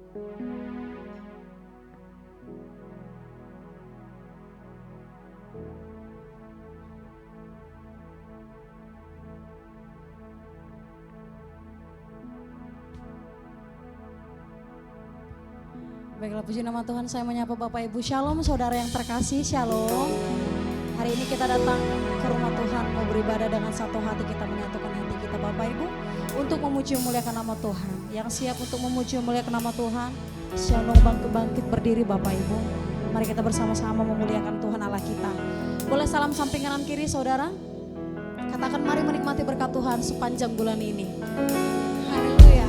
Baiklah, puji nama Tuhan, saya menyapa Bapak Ibu. Shalom saudara yang terkasih, shalom. Hari ini kita datang ke rumah Tuhan mau beribadah dengan satu hati, kita menyatukan hati kita Bapak Ibu untuk memuji memuliakan nama Tuhan. Yang siap untuk memuji memuliakan nama Tuhan, shalom, bangkit berdiri Bapak Ibu. Mari kita bersama-sama memuliakan Tuhan Allah kita. Boleh salam samping kanan kiri saudara. Katakan mari menikmati berkat Tuhan sepanjang bulan ini. Haleluya.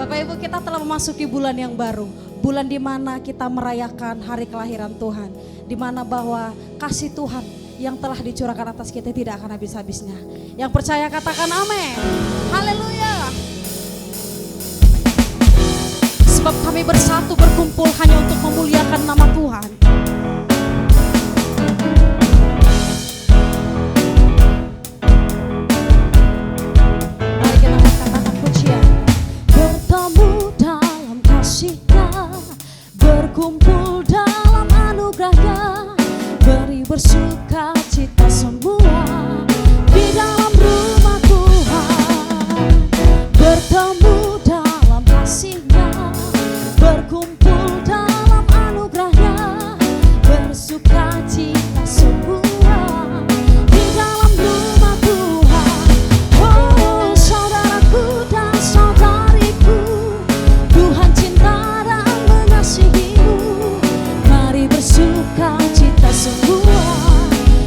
Bapak Ibu, kita telah memasuki bulan yang baru. Bulan di mana kita merayakan hari kelahiran Tuhan, di mana bahwa kasih Tuhan yang telah dicurahkan atas kita tidak akan habis-habisnya. Yang percaya katakan amin. Haleluya. Sebab kami bersatu berkumpul hanya untuk memuliakan nama Tuhan. Mari kita katakan pujian. Bertemu dalam kasih-Nya, berkumpul dalam anugerah-Nya, beri bersuka cita semua di dalam rumah Tuhan. Bertemu dalam kasih-Nya, berkumpul dalam anugerah-Nya, bersuka cita semua di dalam rumah Tuhan. Oh saudaraku dan saudariku, Tuhan cinta dan mengasihimu. Mari bersuka cita semua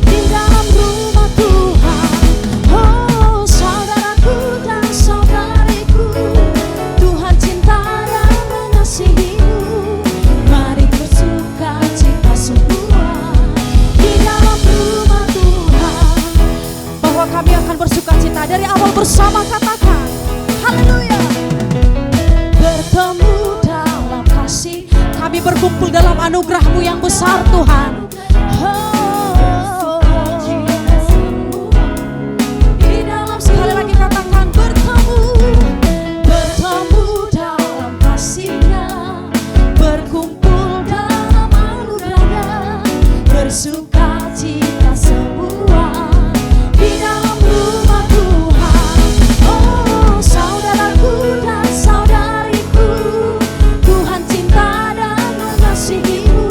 di dalam rumah Tuhan. Oh saudaraku dan saudariku, Tuhan cinta dan mengasihimu. Mari bersuka cita semua di dalam rumah Tuhan. Bahwa kami akan bersuka cita dari awal bersama, katakan haleluya. Bertemu dalam kasih, kami berkumpul dalam anugerah-Mu yang besar Tuhan. Di dalam, sekali lagi katakan bertemu. Bertemu dalam kasih-Nya, berkumpul dalam anugerah-Nya, bersuka cita semua di dalam rumah Tuhan. Oh saudaraku dan saudariku, Tuhan cinta dan mengasihimu.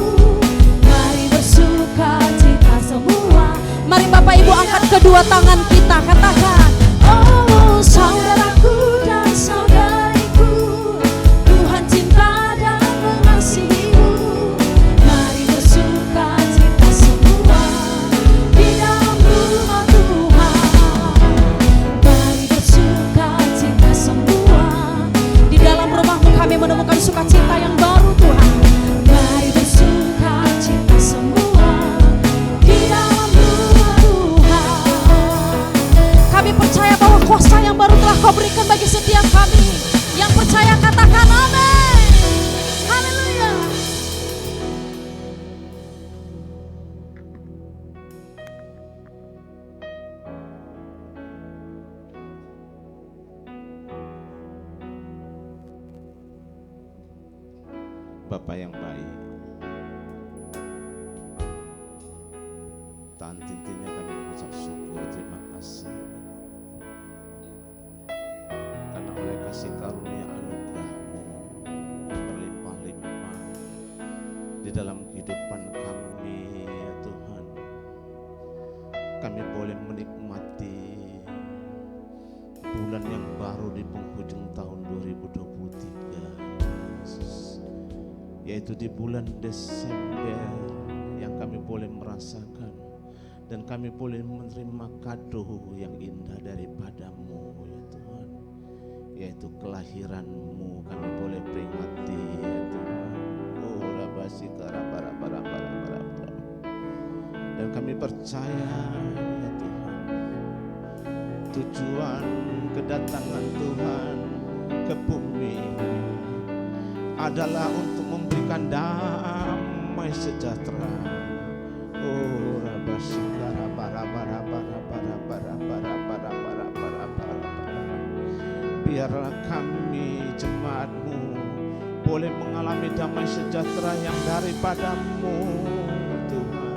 Mari bersuka cita semua. Mari Bapak Ibu angkat kedua tangan kita, katakan oh saudaraku dan saudariku, Tuhan cinta dan mengasihimu. Mari bersuka cita semua di dalam rumah Tuhan. Mari bersuka cita semua. Di dalam rumah-Mu kami menemukan sukacita yang baru Tuhan. Mari bersuka cita semua di dalam rumah Tuhan. Kami percaya bahwa kuasa yang baru telah Kau berikan bagi setiap kami. Yang percaya katakan amin. Haleluya. Bapa yang baik, tahan tintinya kami mengucap syukur, terima kasih. Karena oleh kasih karunia anugerah-Mu yang berlimpah-limpah di dalam kehidupan kami, ya Tuhan, kami boleh menikmati bulan yang baru di penghujung tahun 2023, Yesus. Yaitu di bulan Desember yang kami boleh merasakan dan kami boleh menerima kado yang indah daripada-Mu, ya Tuhan. Yaitu kelahiran-Mu kami boleh peringati, ya Tuhan. Oh rabasi karabara. Dan kami percaya, ya Tuhan, tujuan kedatangan Tuhan ke bumi adalah untuk memberikan damai sejahtera. Oh rabasikara para. Biarlah kami jemaat-Mu boleh mengalami damai sejahtera yang daripadamu Tuhan.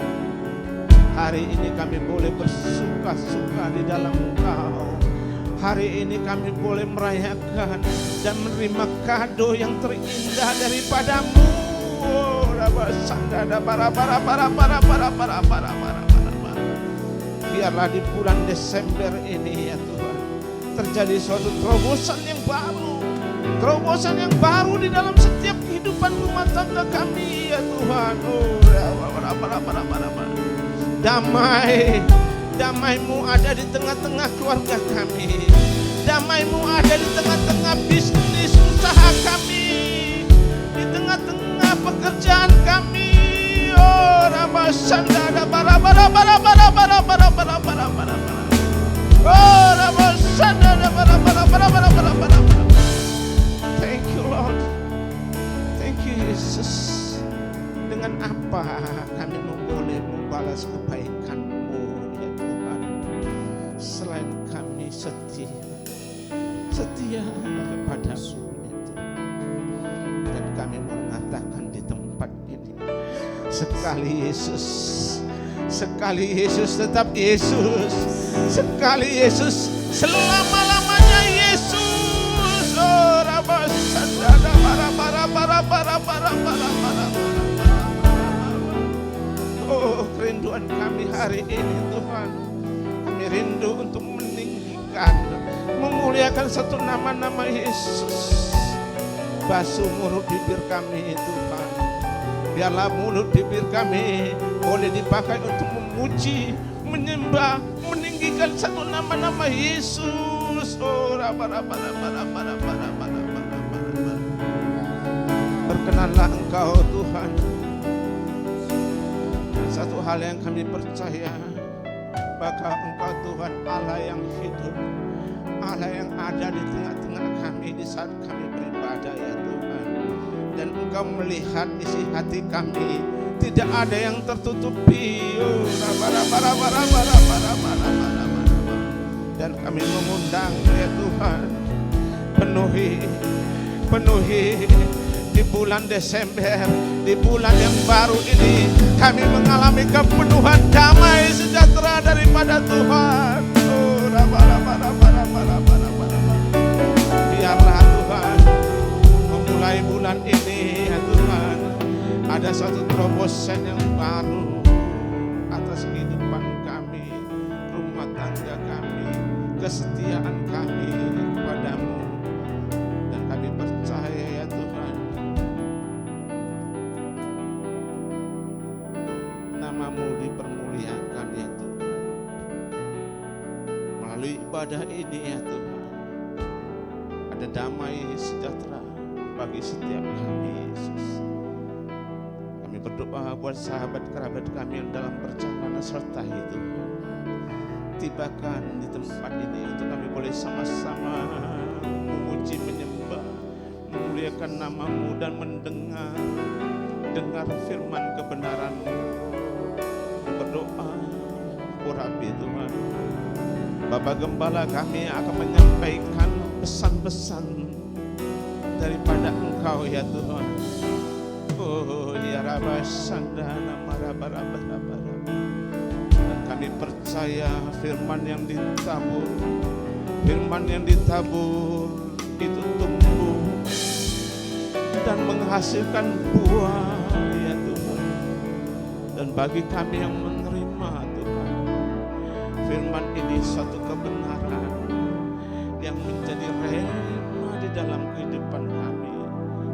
Hari ini kami boleh bersuka-suka di dalam Engkau. Hari ini kami boleh merayakan dan menerima kado yang terindah daripadamu. Biarlah di bulan Desember ini ya Tuhan, terjadi suatu terobosan yang baru. Terobosan yang baru di dalam setiap kehidupan rumah tangga kami ya Tuhan. Damai-Mu ada di tengah-tengah keluarga kami. Damai-Mu ada di tengah-tengah bisnis usaha kami, di tengah-tengah pekerjaan kami. Oh, Rabasanda bara bara bara bara bara bara bara bara bara. Oh, Rabasanda bara bara bara bara bara bara. Thank you Lord. Thank you Yesus. Dengan apa kami boleh membalas kebaikan-Mu ya Tuhan, selain kami setia kepadamu ya Tuhan. Dan kami mengatakan di tempat ini, sekali Yesus tetap Yesus, sekali Yesus selama-lamanya Yesus. Oh, Rabasanda bara bara bara bara bara bara bara. Oh, kerinduan kami hari ini Tuhan, kami rindu untuk meninggikan, memuliakan satu nama-nama Yesus. Basuh mulut bibir kami Tuhan, biarlah mulut bibir kami boleh dipakai untuk memuji, menyembah, meninggikan satu nama-nama Yesus. Oh, berkenanlah Engkau Tuhan. Satu hal yang kami percaya, bahwa Engkau Tuhan Allah yang hidup, Allah yang ada di tengah-tengah kami di saat kami beribadah ya Tuhan. Dan Engkau melihat isi hati kami, tidak ada yang tertutupi. Dan kami mengundang ya Tuhan, penuhi di bulan Desember, di bulan yang baru ini kami mengalami kepenuhan damai sejahtera daripada Tuhan. Biarlah Tuhan memulai bulan ini ya Tuhan, ada suatu terobosan yang baru atas kehidupan kami, rumah tangga kami, kesetiaan kami kepadamu. Dan kami percaya ya Tuhan, nama-Mu dipermuliakan ya Tuhan. Melalui ibadah ini ya Tuhan, ada damai sejahtera bagi setiap kami Yesus. Kami berdoa buat sahabat kerabat kami yang dalam perjalanan sertai Tuhan, tibakan di tempat ini untuk kami boleh sama-sama memuji, menyembah, memuliakan nama-Mu dan mendengar firman kebenaran-Mu. Berdoa Rabi Tuhan, Bapak Gembala kami akan menyampaikan pesan-pesan daripada Engkau ya Tuhan. Oh ya Rabasanda nama-nama. Dan kami percaya firman yang ditabur itu tumbuh dan menghasilkan buah ya Tuhan. Dan bagi kami yang menerima Tuhan, firman ini suatu kebenaran yang menjadi rema di dalam kehidupan kami.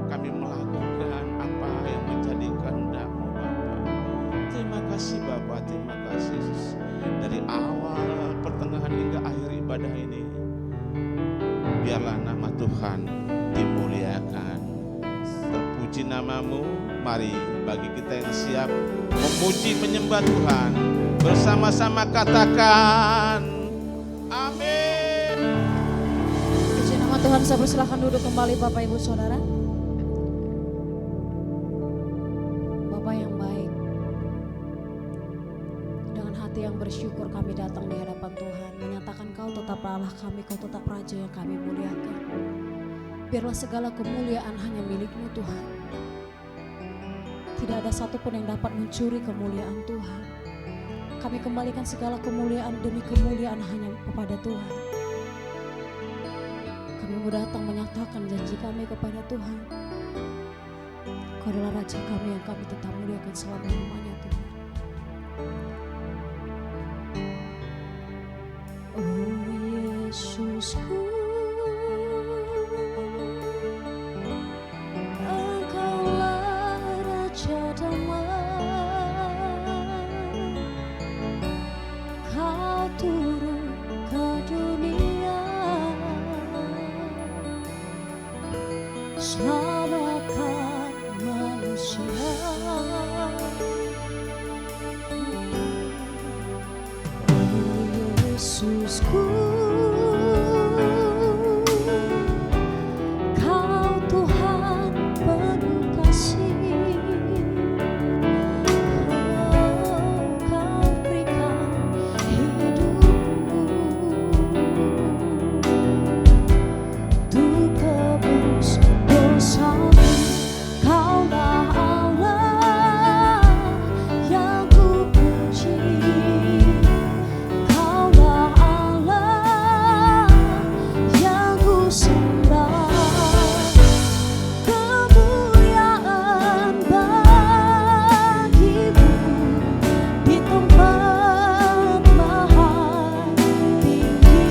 Kami melakukan apa yang menjadi kehendak-Mu Bapa. Terima kasih Bapa, terima kasih Yesus. Dari awal, pertengahan hingga akhir ibadah ini, biarlah nama Tuhan dimuliakan. Terpuji nama-Mu. Mari bagi kita yang siap memuji menyembah Tuhan, bersama-sama katakan amin. Puji nama Tuhan. Saya persilahkan duduk kembali Bapak Ibu Saudara. Bapak yang baik, dengan hati yang bersyukur kami datang di hadapan Tuhan, menyatakan Kau tetap Allah kami, Kau tetap Raja yang kami muliakan. Biarlah segala kemuliaan hanya milik-Mu Tuhan. Tidak ada satupun yang dapat mencuri kemuliaan Tuhan. Kami kembalikan segala kemuliaan demi kemuliaan hanya kepada Tuhan. Kami mau datang menyatakan janji kami kepada Tuhan. Kau adalah Raja kami yang kami tetap muliakan selama-lamanya Tuhan. Oh Yesusku, Engkaulah Raja damai. Kau turun ke dunia, selamatkan manusia. Oh Yesusku, Kau Tuhan penuh kasih. Kau berikan hidupmu untuk tebus dosaku. Kaulah Allah yang ku puji. Kaulah Allah yang ku sembah. Kemuliaan bagimu di tempat maha tinggi.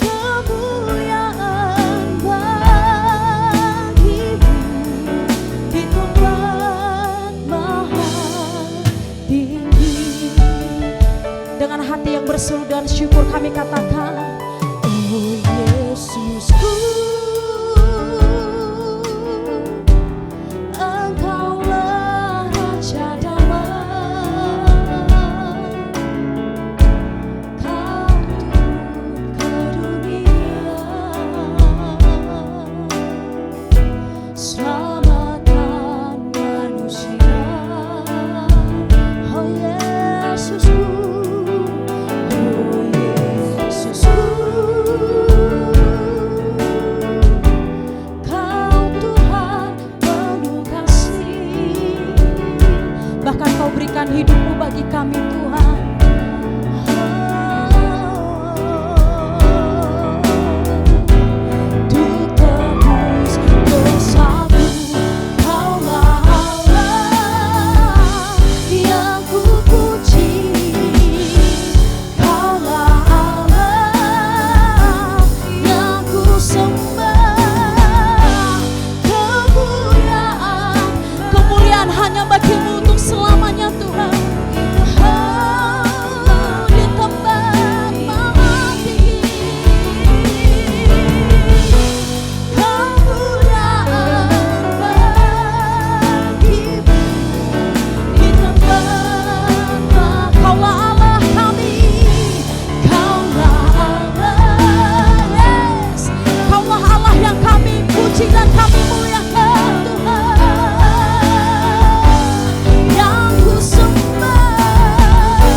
Kemuliaan bagimu di tempat maha tinggi. Dengan hati yang berseru dan syukur kami katakan, oh Yesusku, Engkaulah Raja damai. Kau turun ke dunia, selamatkan manusia. Oh Yesusku, oh Yesusku, Kau Tuhan penuh kasih. Bahkan Kau berikan hidupmu bagi kami Tuhan. Untuk tebus dosaku. Kaulah Allah yang ku puji. Kaulah Allah yang ku sembah. Kemuliaan hanya bagi-Mu untuk selamanya Tuhan. Di tempat maha tinggi. Kemuliaan bagi-Mu di tempat maha. Kaulah Allah kami. Kaulah Allah, yes. Kaulah Allah yang kami puji dan kami muliakan Tuhan. Yang ku sembah.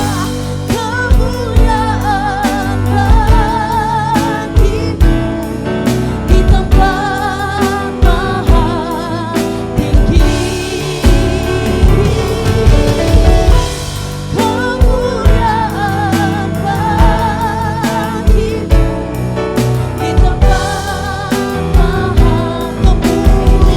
Kemuliaan bagi-Mu di tempat maha tinggi. Kemuliaan bagi-Mu di tempat maha. Kemuliaan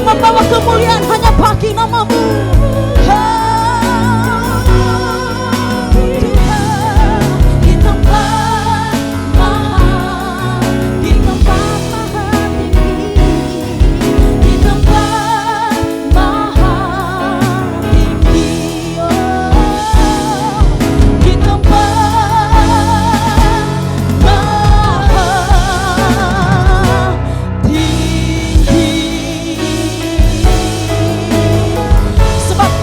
membawa kemuliaan hanya bagi nama-Mu. Sebab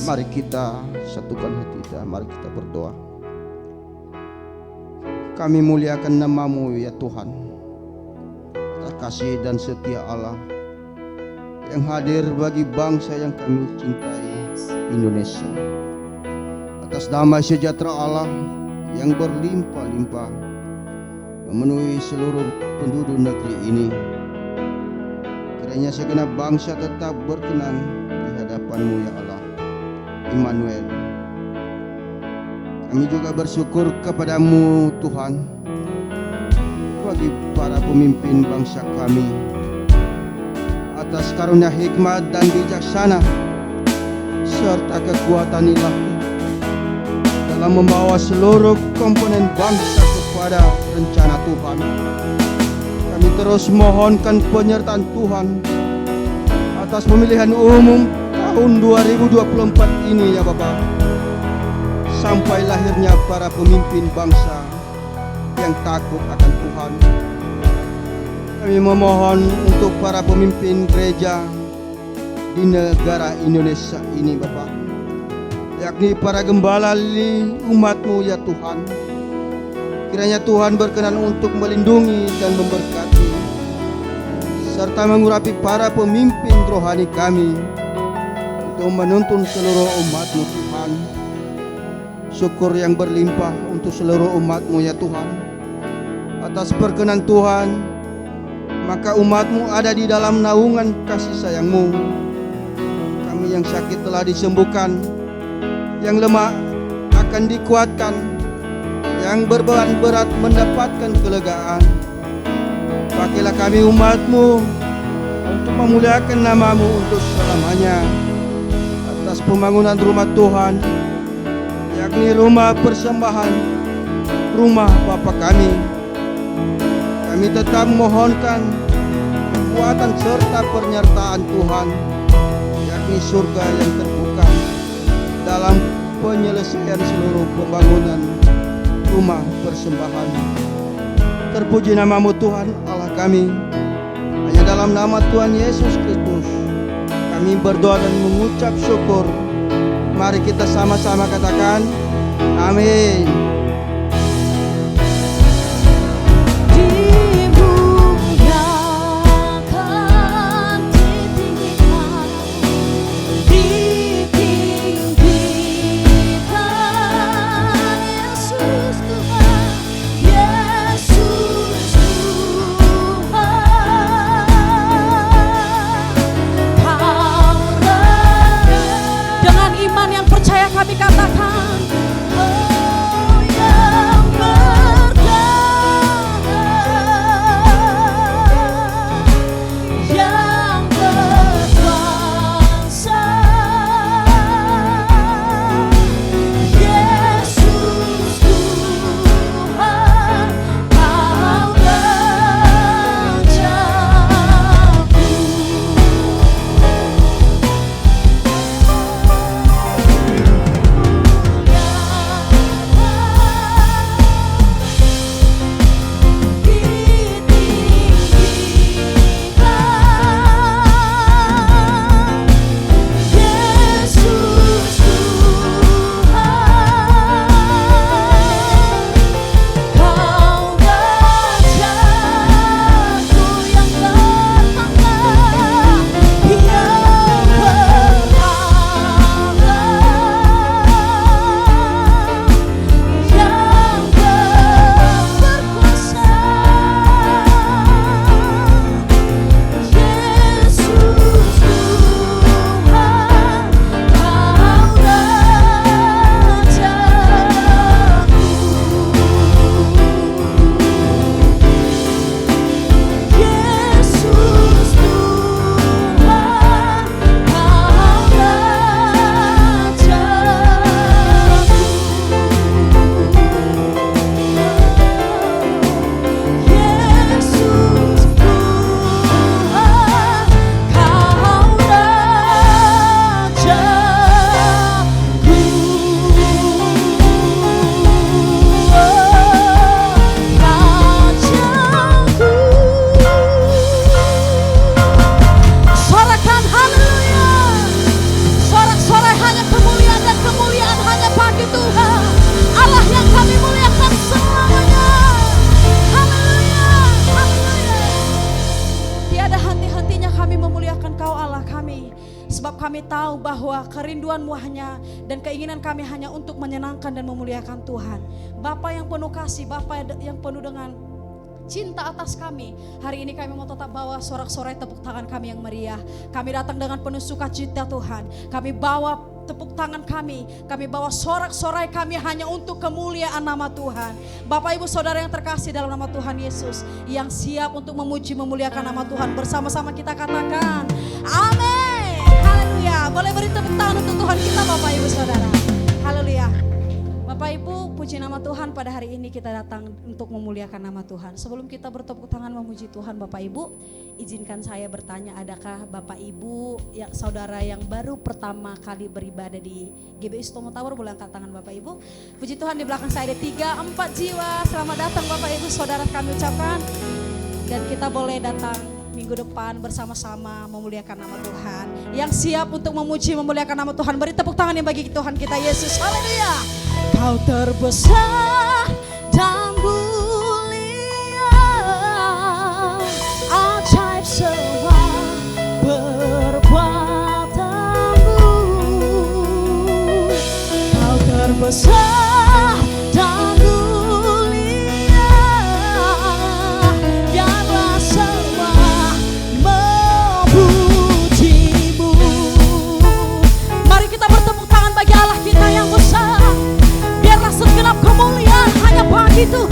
Mari kita satukan hati kita, mari kita berdoa. Kami muliakan nama-Mu ya Tuhan, atas kasih dan setia Allah yang hadir bagi bangsa yang kami cintai, Indonesia. Atas damai sejahtera Allah yang berlimpah-limpah memenuhi seluruh penduduk negeri ini. Kiranya segenap bangsa tetap berkenan di hadapan-Mu ya Allah, Immanuel. Kami juga bersyukur kepada-Mu Tuhan bagi para pemimpin bangsa kami, atas karunia hikmat dan bijaksana serta kekuatan ilahi dalam membawa seluruh komponen bangsa kepada rencana Tuhan. Kami terus mohonkan penyertaan Tuhan atas pemilihan umum tahun 2024 ini ya Bapa, sampai lahirnya para pemimpin bangsa yang takut akan Tuhan. Kami memohon untuk para pemimpin gereja di negara Indonesia ini Bapa, yakni para gembala umat-Mu ya Tuhan. Kiranya Tuhan berkenan untuk melindungi dan memberkati serta mengurapi para pemimpin rohani kami untuk menuntun seluruh umat-Mu Tuhan. Syukur yang berlimpah untuk seluruh umat-Mu ya Tuhan. Atas perkenan Tuhan, maka umat-Mu ada di dalam naungan kasih sayang-Mu. Kami yang sakit telah disembuhkan, yang lemah akan dikuatkan, yang berbeban berat mendapatkan kelegaan. Pakailah kami umat-Mu untuk memuliakan nama-Mu untuk selamanya. Atas pembangunan rumah Tuhan, yakni rumah persembahan, rumah Bapa kami, kami tetap memohonkan kekuatan serta penyertaan Tuhan, yakni surga yang terbuka dalam penyelesaian seluruh pembangunan rumah persembahan. Terpuji nama-Mu Tuhan Allah kami. Hanya dalam nama Tuhan Yesus Kristus kami berdoa dan mengucap syukur. Mari kita sama-sama katakan amin. Kami katakan, oh Sebab kami tahu bahwa kerinduan-Mu hanya dan keinginan kami hanya untuk menyenangkan dan memuliakan Tuhan. Bapa yang penuh kasih, Bapa yang penuh dengan cinta atas kami. Hari ini kami mau tetap bawa sorak-sorai tepuk tangan kami yang meriah. Kami datang dengan penuh sukacita Tuhan. Kami bawa tepuk tangan kami bawa sorak-sorai kami hanya untuk kemuliaan nama Tuhan. Bapak Ibu Saudara yang terkasih dalam nama Tuhan Yesus, yang siap untuk memuji memuliakan nama Tuhan, bersama-sama kita katakan amin. Haleluya. Boleh beri tepuk tangan untuk Tuhan kita Bapak Ibu Saudara. Haleluya. Bapak Ibu, puji nama Tuhan, pada hari ini kita datang untuk memuliakan nama Tuhan. Sebelum kita bertepuk tangan memuji Tuhan Bapak Ibu, izinkan saya bertanya, adakah Bapak Ibu yang saudara yang baru pertama kali beribadah di GBI Sutomo Tower? Boleh angkat tangan Bapak Ibu. Puji Tuhan, di belakang saya ada 3-4 jiwa. Selamat datang Bapak Ibu Saudara, kami ucapkan. Dan kita boleh datang minggu depan bersama-sama memuliakan nama Tuhan. Yang siap untuk memuji memuliakan nama Tuhan, beri tepuk tangan yang bagi Tuhan kita Yesus. Haleluya. Kau terbesar dan mulia, ajaib semua perbuatanmu. Kau terbesar dan mulia, biarlah semua memujimu. Mari kita bertepuk tangan bagi Allah kita yang besar. Biarlah segenap kemuliaan hanya bagi Tuhan.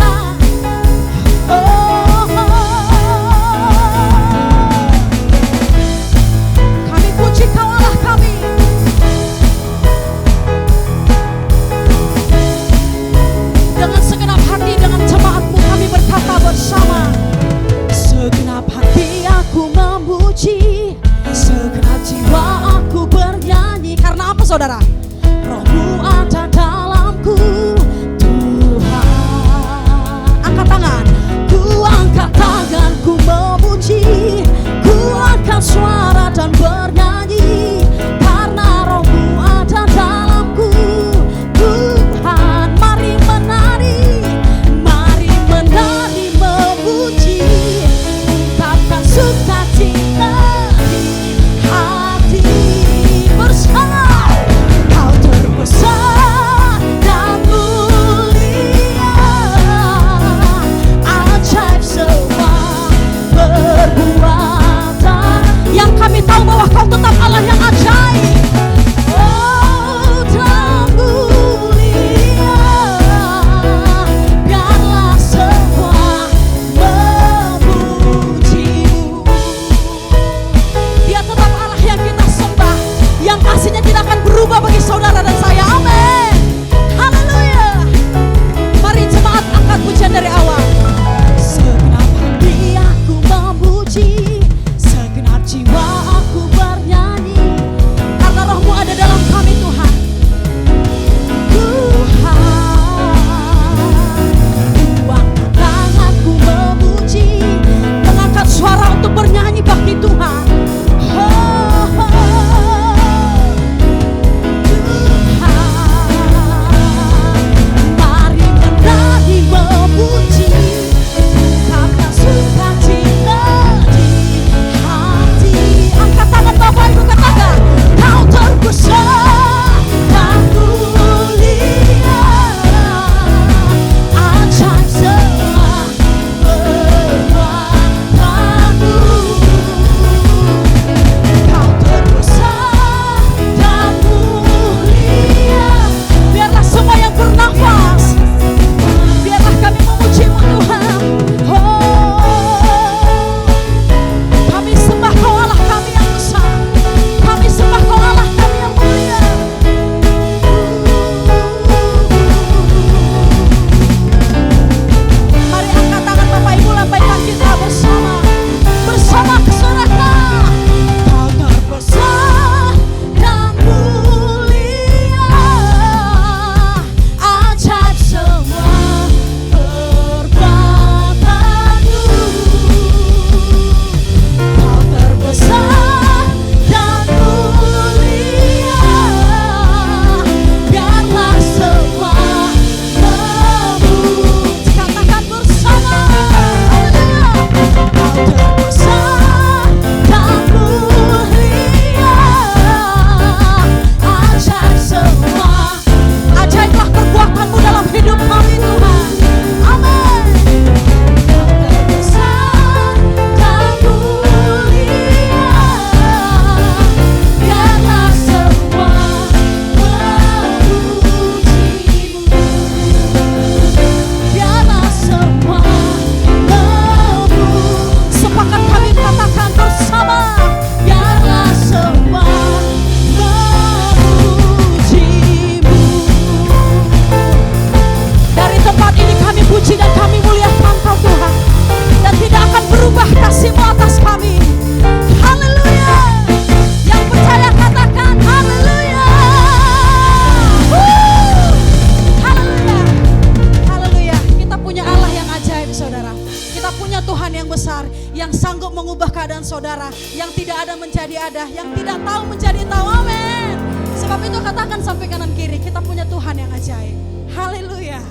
menjadi tahu, amin. Sebab itu katakan sampai kanan kiri, kita punya Tuhan yang ajaib. Haleluya,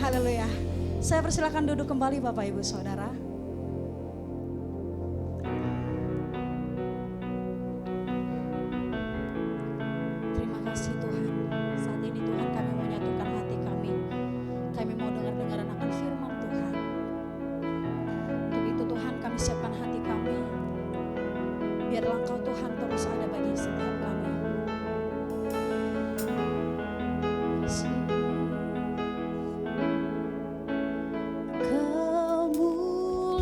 haleluya. Saya persilakan duduk kembali Bapak Ibu Saudara. Terima kasih Tuhan. Saat ini Tuhan kami mau nyatukan hati kami. Kami mau dengar-dengaran akan firman Tuhan. Untuk itu Tuhan kami siapkan hati kami. Biarlah Engkau Tuhan terus ada bagi setiap kami. Kemuliaan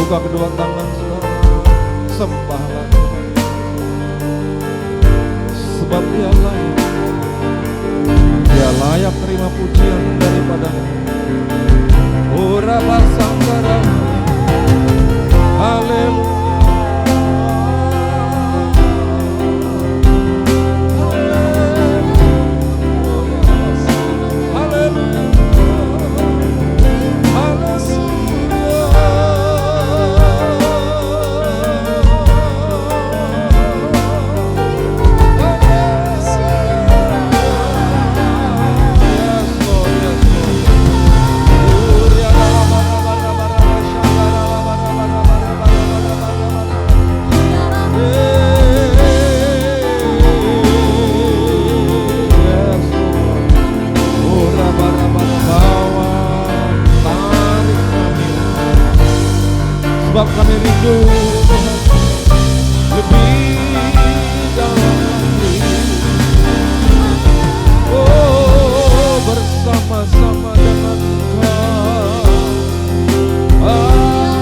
Buka kedua tangan saudara, sembahlah Tuhan, sebab Dia layak. Dia layak terima pujian daripada-Nya. Ora basangkara, haleluya. Sebab kami rindu Tuhan lebih dalam lagi. Oh, bersama-sama dengan Engkau. Haleluya.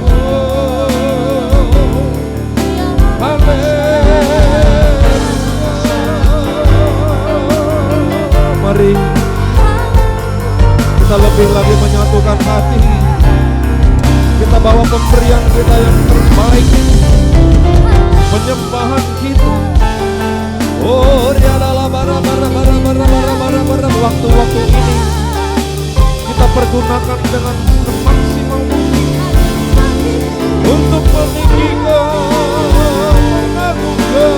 Oh, haleluya. Mari kita lebih lagi menyatukan hati. Kita bawa pemberian kita yang terbaik, penyembahan kita. Oh, riadalah bara waktu-waktu ini kita pergunakan dengan semaksimal mungkin untuk meninggikan, mengagungkan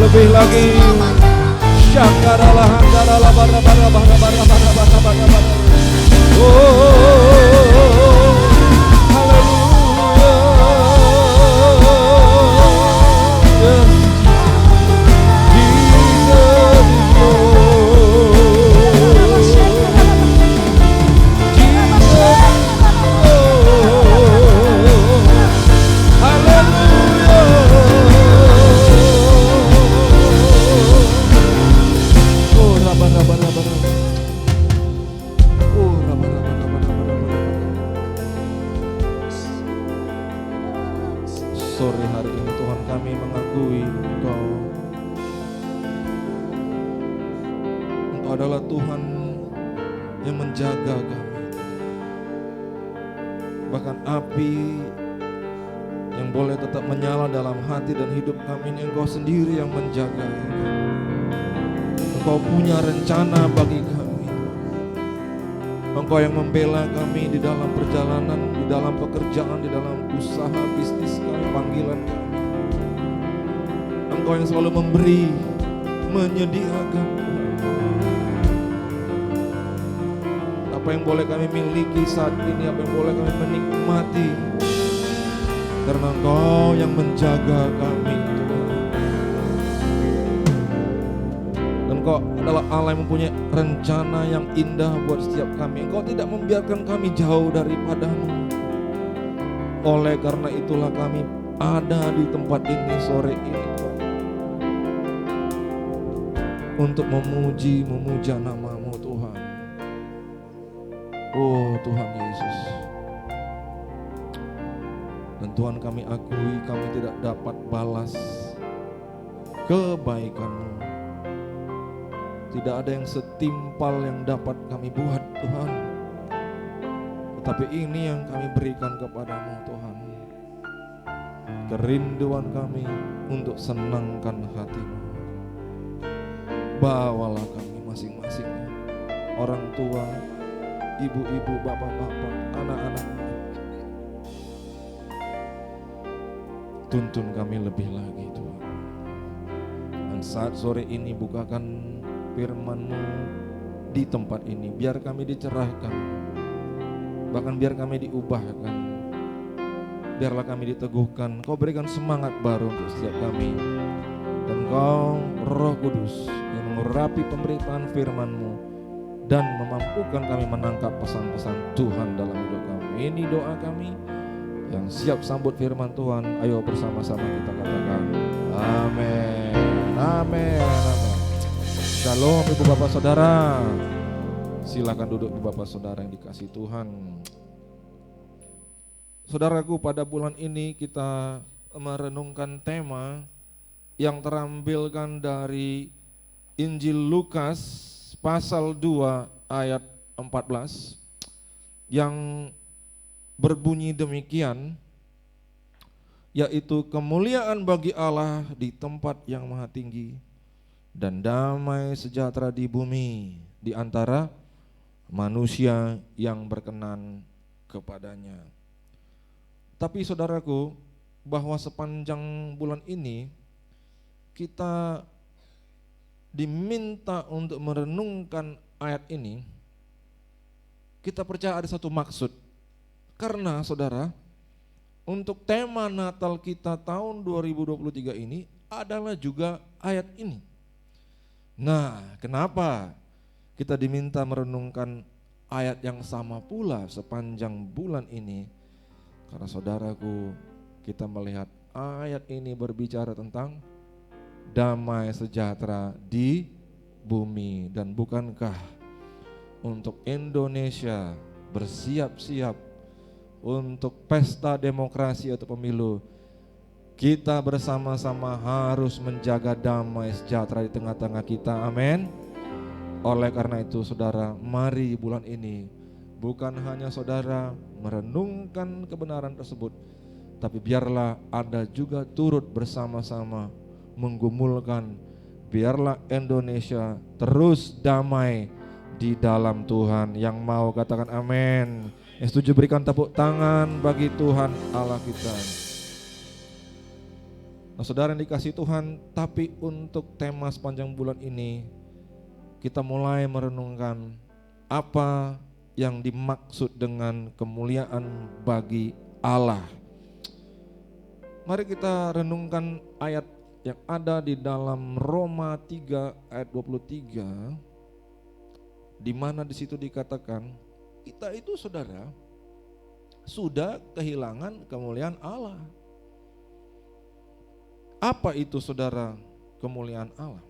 lebih lagi syakaralah handaralah bara sore hari ini Tuhan kami mengakui Engkau adalah Tuhan yang menjaga kami. Bahkan api yang boleh tetap menyala dalam hati dan hidup kami ini Engkau sendiri yang menjaga. Engkau punya rencana bagi kami. Engkau yang membela kami di dalam perjalanan, di dalam pekerjaan, di dalam usaha, bisnis kami, panggilan kami. Engkau yang selalu memberi, menyediakan. Apa yang boleh kami miliki saat ini, apa yang boleh kami menikmati, karena Engkau yang menjaga kami, Tuhan. Dan Engkau adalah Allah yang mempunyai rencana yang indah buat setiap kami. Engkau tidak membiarkan kami jauh daripada-Mu. Oleh karena itulah kami ada di tempat ini sore ini, Tuhan, untuk memuji, memuja nama-Mu, Tuhan. Oh Tuhan Yesus. Dan Tuhan, kami akui kami tidak dapat balas kebaikan-Mu. Tidak ada yang setimpal yang dapat kami buat, Tuhan. Tetapi ini yang kami berikan kepadamu, Tuhan. Kerinduan kami untuk senangkan hati-Mu. Bawalah kami masing-masing, orang tua, ibu-ibu, bapak-bapak, anak-anak. Tuntun kami lebih lagi, Tuhan. Dan saat sore ini bukakan firman-Mu di tempat ini. Biar kami dicerahkan, bahkan biar kami diubahkan biarlah kami diteguhkan. Kau berikan semangat baru untuk setiap kami. Dan Kau Roh Kudus yang mengurapi pemberitaan firman-Mu dan memampukan kami menangkap pesan-pesan Tuhan dalam hidup kami. Ini doa kami yang siap sambut firman Tuhan. Ayo bersama-sama kita katakan amin, amin, amin. Shalom Ibu Bapak Saudara. Silakan duduk Ibu Bapak Saudara yang dikasihi Tuhan. Saudaraku, pada bulan ini kita merenungkan tema yang terambilkan dari Injil Lukas pasal 2 ayat 14 yang berbunyi demikian, yaitu kemuliaan bagi Allah di tempat yang maha tinggi dan damai sejahtera di bumi di antara manusia yang berkenan kepadanya. Tapi saudaraku, bahwa sepanjang bulan ini kita diminta untuk merenungkan ayat ini, kita percaya ada satu maksud. Karena saudara, untuk tema Natal kita tahun 2023 ini adalah juga ayat ini. Nah, kenapa kita diminta merenungkan ayat yang sama pula sepanjang bulan ini? Karena saudaraku, kita melihat ayat ini berbicara tentang damai sejahtera di bumi. Dan bukankah untuk Indonesia bersiap-siap untuk pesta demokrasi atau pemilu, kita bersama-sama harus menjaga damai sejahtera di tengah-tengah kita, amin. Oleh karena itu saudara, mari bulan ini bukan hanya saudara merenungkan kebenaran tersebut, tapi biarlah Anda juga turut bersama-sama menggumulkan, biarlah Indonesia terus damai di dalam Tuhan. Yang mau katakan amin. Yang setuju berikan tepuk tangan bagi Tuhan Allah kita. Nah saudara yang dikasihi Tuhan, tapi untuk tema sepanjang bulan ini kita mulai merenungkan apa yang dimaksud dengan kemuliaan bagi Allah. Mari kita renungkan ayat yang ada di dalam Roma 3 ayat 23, di mana di situ dikatakan kita itu saudara sudah kehilangan kemuliaan Allah. Apa itu saudara kemuliaan Allah?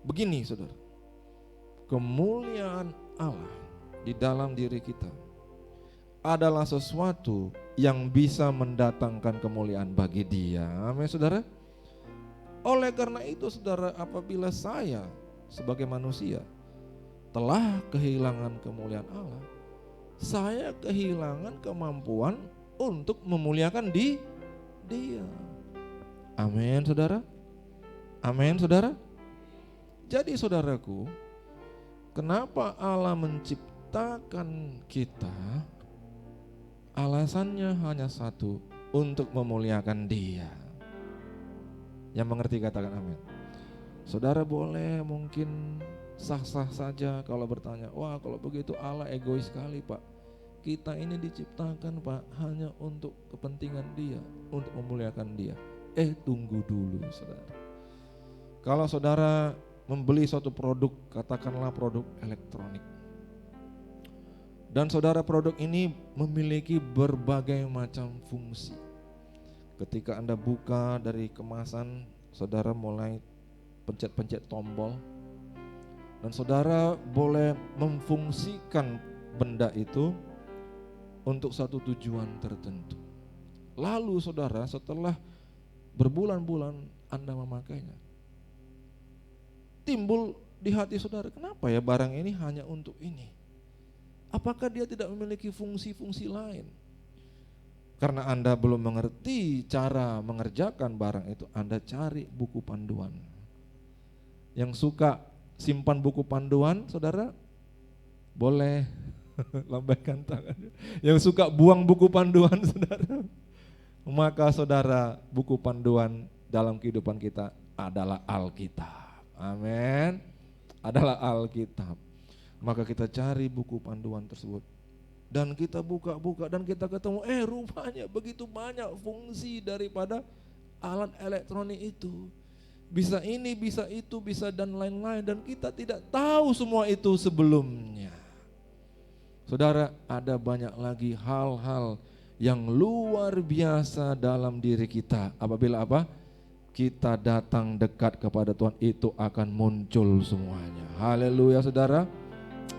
Begini saudara, kemuliaan Allah di dalam diri kita adalah sesuatu yang bisa mendatangkan kemuliaan bagi Dia. Amin saudara. Oleh karena itu saudara, apabila saya sebagai manusia telah kehilangan kemuliaan Allah, saya kehilangan kemampuan untuk memuliakan Dia. Amin saudara. Amin saudara. Jadi saudaraku, kenapa Allah menciptakan kita? Alasannya hanya satu, untuk memuliakan Dia. Yang mengerti katakan amin. Saudara boleh mungkin sah-sah saja kalau bertanya, wah kalau begitu Allah egois sekali Pak. Kita ini diciptakan Pak hanya untuk kepentingan Dia, untuk memuliakan Dia. Tunggu dulu saudara. Kalau saudara membeli suatu produk, katakanlah produk elektronik, dan saudara produk ini memiliki berbagai macam fungsi. Ketika Anda buka dari kemasan, saudara mulai pencet-pencet tombol, dan saudara boleh memfungsikan benda itu untuk satu tujuan tertentu. Lalu saudara setelah berbulan-bulan Anda memakainya, timbul di hati saudara, kenapa ya barang ini hanya untuk ini? Apakah dia tidak memiliki fungsi-fungsi lain? Karena Anda belum mengerti cara mengerjakan barang itu, Anda cari buku panduan. Yang suka simpan buku panduan, saudara boleh lambaikan tangan. Yang suka buang buku panduan, saudara, maka saudara, buku panduan dalam kehidupan kita adalah Alkitab. Amin. Adalah Alkitab. Maka kita cari buku panduan tersebut. Dan kita buka-buka dan kita ketemu, rupanya begitu banyak fungsi daripada alat elektronik itu. Bisa ini, bisa itu, bisa dan lain-lain. Dan kita tidak tahu semua itu sebelumnya. Saudara, ada banyak lagi hal-hal yang luar biasa dalam diri kita. Apabila apa? Kita datang dekat kepada Tuhan, itu akan muncul semuanya. Haleluya saudara.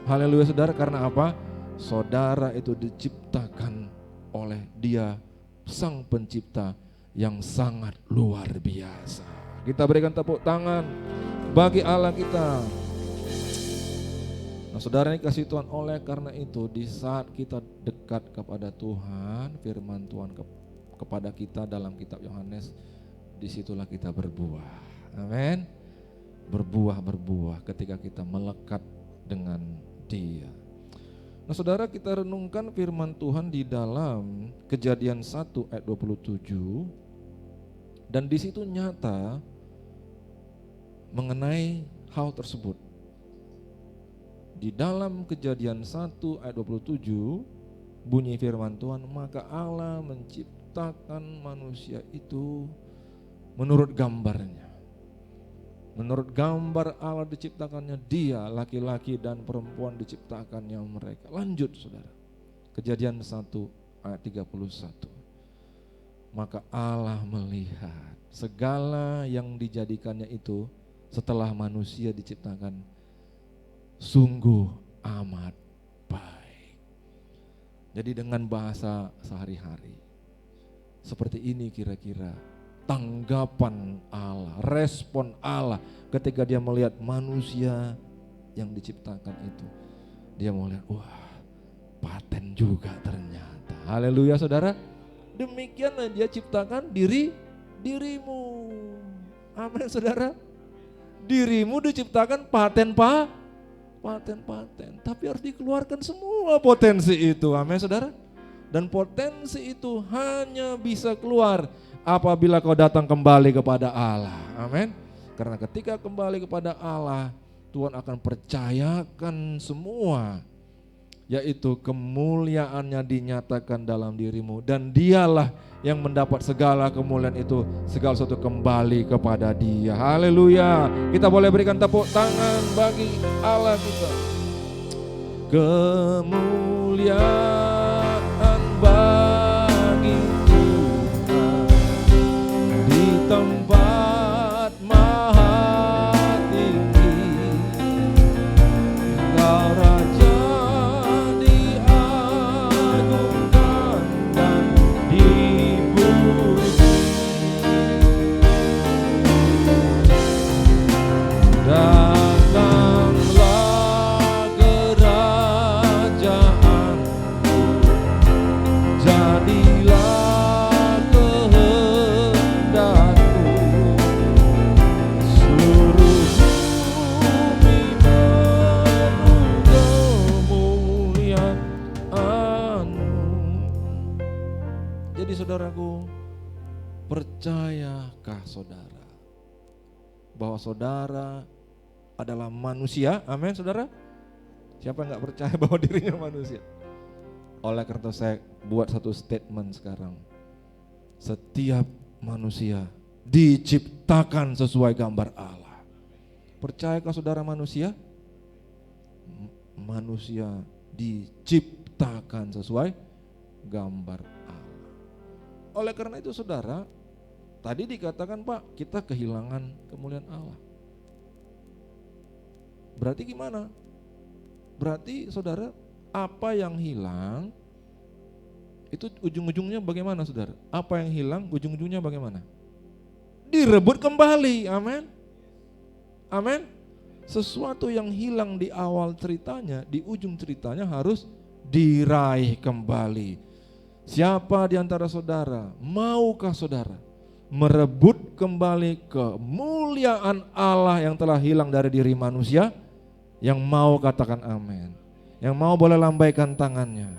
Haleluya saudara, karena apa? Saudara itu diciptakan oleh Dia, Sang Pencipta yang sangat luar biasa. Kita berikan tepuk tangan bagi Allah kita. Nah saudara, ini kasih Tuhan, oleh karena itu di saat kita dekat kepada Tuhan, firman Tuhan kepada kita dalam kitab Yohanes, disitulah kita berbuah. Amin. Berbuah ketika kita melekat dengan Dia. Nah saudara, kita renungkan firman Tuhan di dalam Kejadian 1 ayat 27. Dan di situ nyata mengenai hal tersebut. Di dalam Kejadian 1 ayat 27 bunyi firman Tuhan, maka Allah menciptakan manusia itu menurut gambarnya. Menurut gambar Allah diciptakannya dia, laki-laki dan perempuan diciptakannya mereka. Lanjut saudara, Kejadian 1 ayat 31. Maka Allah melihat segala yang dijadikannya itu setelah manusia diciptakan sungguh amat baik. Jadi dengan bahasa sehari-hari, seperti ini kira-kira tanggapan Allah, respon Allah ketika Dia melihat manusia yang diciptakan itu. Dia melihat, wah, paten juga ternyata. Haleluya saudara. Demikianlah Dia ciptakan dirimu. Amin saudara. Dirimu diciptakan paten. Tapi harus dikeluarkan semua potensi itu. Amin saudara. Dan potensi itu hanya bisa keluar apabila kau datang kembali kepada Allah. Amin. Karena ketika kembali kepada Allah, Tuhan akan percayakan semua, yaitu kemuliaannya dinyatakan dalam dirimu. Dan Dialah yang mendapat segala kemuliaan itu, segala sesuatu kembali kepada Dia. Haleluya. Kita boleh berikan tepuk tangan bagi Allah kita. Kemuliaan bagi Tuhan di tempat maha tinggi. Engkau Raja diagungkan dan dipuji. Datanglah kerajaan, jadilah kehendakmu, seluruh bumi penuh kemuliaan-Mu. Jadi saudaraku, percayakah saudara bahwa saudara adalah manusia? Amin saudara. Siapa yang gak percaya bahwa dirinya manusia? Oleh karena itu saya buat satu statement sekarang. Setiap manusia diciptakan sesuai gambar Allah. Percayakah saudara manusia? Manusia diciptakan sesuai gambar Allah. Oleh karena itu saudara, tadi dikatakan Pak, kita kehilangan kemuliaan Allah. Berarti gimana? Berarti saudara, apa yang hilang itu ujung-ujungnya bagaimana saudara? Apa yang hilang ujung-ujungnya bagaimana? Direbut kembali. Amin. Amin. Sesuatu yang hilang di awal ceritanya, di ujung ceritanya harus diraih kembali. Siapa di antara saudara, maukah saudara merebut kembali kemuliaan Allah yang telah hilang dari diri manusia? Yang mau katakan amin. Yang mau boleh lambaikan tangannya.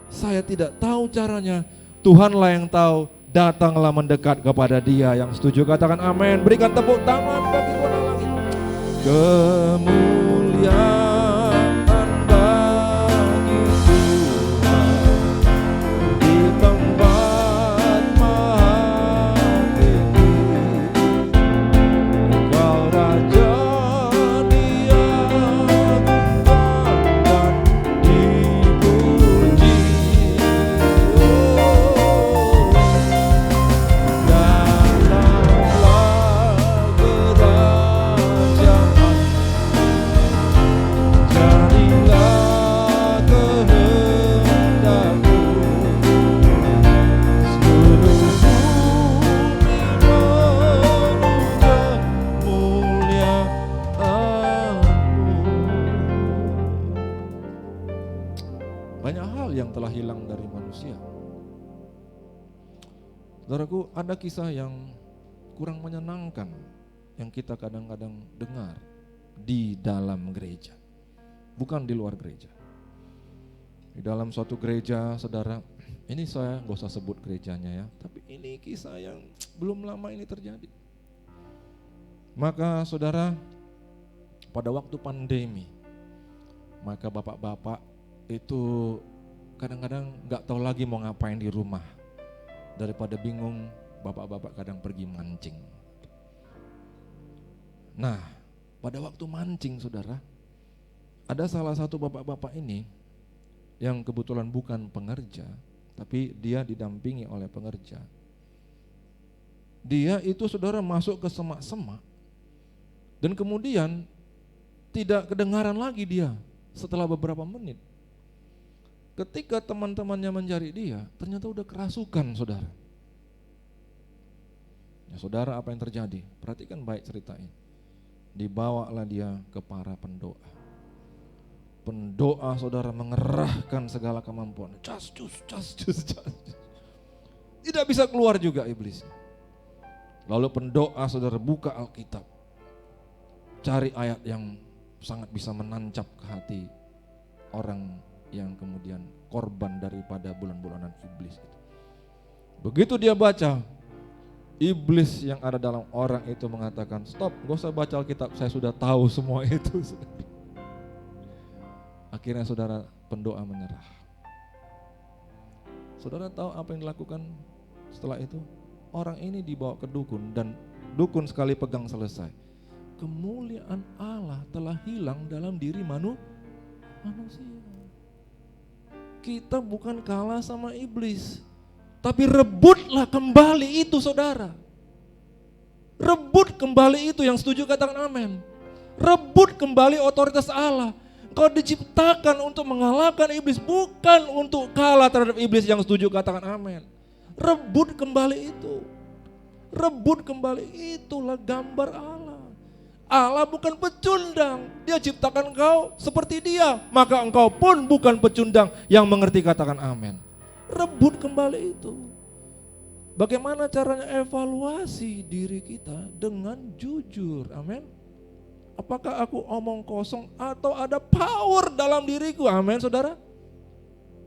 Saya tidak tahu caranya, Tuhanlah yang tahu. Datanglah mendekat kepada Dia. Yang setuju katakan amin. Berikan tepuk tangan bagi Tuhan lagi. Kemuliaan bagi Tuhan Banyak hal yang telah hilang dari manusia. Saudaraku, ada kisah yang kurang menyenangkan yang kita kadang-kadang dengar di dalam gereja, bukan di luar gereja. Di dalam suatu gereja, saudara, ini saya gak usah sebut gerejanya ya, tapi ini kisah yang belum lama ini terjadi. Maka saudara, pada waktu pandemi, maka bapak-bapak itu kadang-kadang gak tahu lagi mau ngapain di rumah. Daripada bingung, bapak-bapak kadang pergi mancing. Nah, pada waktu mancing saudara, ada salah satu bapak-bapak ini yang kebetulan bukan pengerja, tapi dia didampingi oleh pengerja. Dia itu saudara masuk ke semak-semak, dan kemudian tidak kedengaran lagi dia setelah beberapa menit. Ketika teman-temannya mencari dia, ternyata udah kerasukan saudara. Ya saudara, apa yang terjadi? Perhatikan baik cerita ini. Dibawalah dia ke para pendoa. Pendoa saudara mengerahkan segala kemampuan. Cas. Tidak bisa keluar juga iblisnya. Lalu pendoa saudara buka Alkitab. Cari ayat yang sangat bisa menancap ke hati orang yang kemudian korban daripada bulan-bulanan iblis itu. Begitu dia baca, iblis yang ada dalam orang itu mengatakan, stop, gak usah baca Alkitab, saya sudah tahu semua itu. Akhirnya saudara, pendoa menyerah. Saudara tahu apa yang dilakukan setelah itu? Orang ini dibawa ke dukun, dan dukun sekali pegang selesai. Kemuliaan Allah telah hilang dalam diri manusia. Kita bukan kalah sama iblis, tapi rebutlah kembali itu saudara. Rebut kembali itu, yang setuju katakan amin. Rebut kembali otoritas Allah. Kau diciptakan untuk mengalahkan iblis, bukan untuk kalah terhadap iblis. Yang setuju katakan amin. Rebut kembali itu. Rebut kembali, itulah gambar Allah. Allah bukan pecundang, dia ciptakan engkau seperti dia, maka engkau pun bukan pecundang. Yang mengerti katakan amin. Rebut kembali itu. Bagaimana caranya evaluasi diri kita? Dengan jujur, amin. Apakah aku omong kosong atau ada power dalam diriku, amin saudara?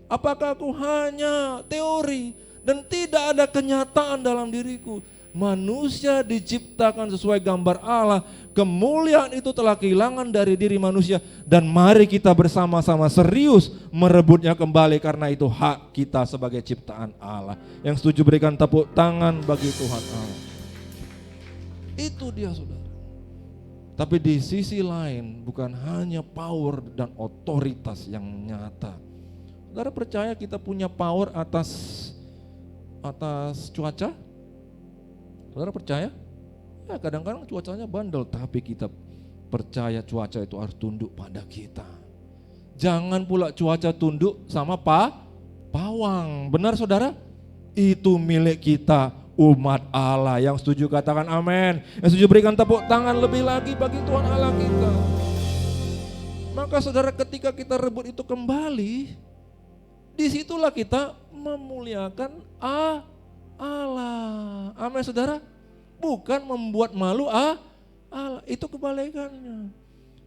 Apakah aku hanya teori dan tidak ada kenyataan dalam diriku? Manusia diciptakan sesuai gambar Allah. Kemuliaan itu telah kehilangan dari diri manusia, dan mari kita bersama-sama serius merebutnya kembali, karena itu hak kita sebagai ciptaan Allah. Yang setuju berikan tepuk tangan bagi Tuhan Allah. Itu dia saudara. Tapi di sisi lain bukan hanya power dan otoritas yang nyata. Saudara percaya kita punya power atas cuaca? Saudara percaya? Ya kadang-kadang cuacanya bandel, tapi kita percaya cuaca itu harus tunduk pada kita. Jangan pula cuaca tunduk sama pawang. Benar saudara? Itu milik kita, umat Allah. Yang setuju katakan amin. Yang setuju berikan tepuk tangan lebih lagi bagi Tuhan Allah kita. Maka saudara, ketika kita rebut itu kembali, disitulah kita memuliakan Allah. Amin saudara. Bukan membuat malu Allah, itu kebalikannya.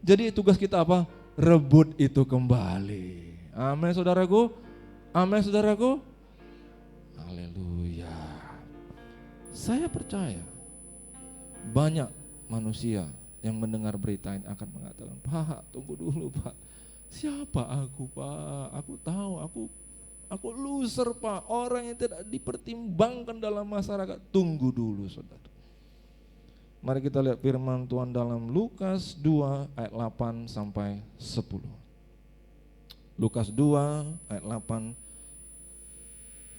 Jadi tugas kita apa? Rebut itu kembali. Amin saudaraku. Amin saudaraku. Haleluya. Saya percaya banyak manusia yang mendengar berita ini akan mengatakan, Pak, tunggu dulu Pak. Siapa aku Pak? Aku tahu aku loser Pak, orang yang tidak dipertimbangkan dalam masyarakat. Tunggu dulu saudara. Mari kita lihat firman Tuhan dalam Lukas 2 ayat 8 sampai 10. Lukas 2 ayat 8.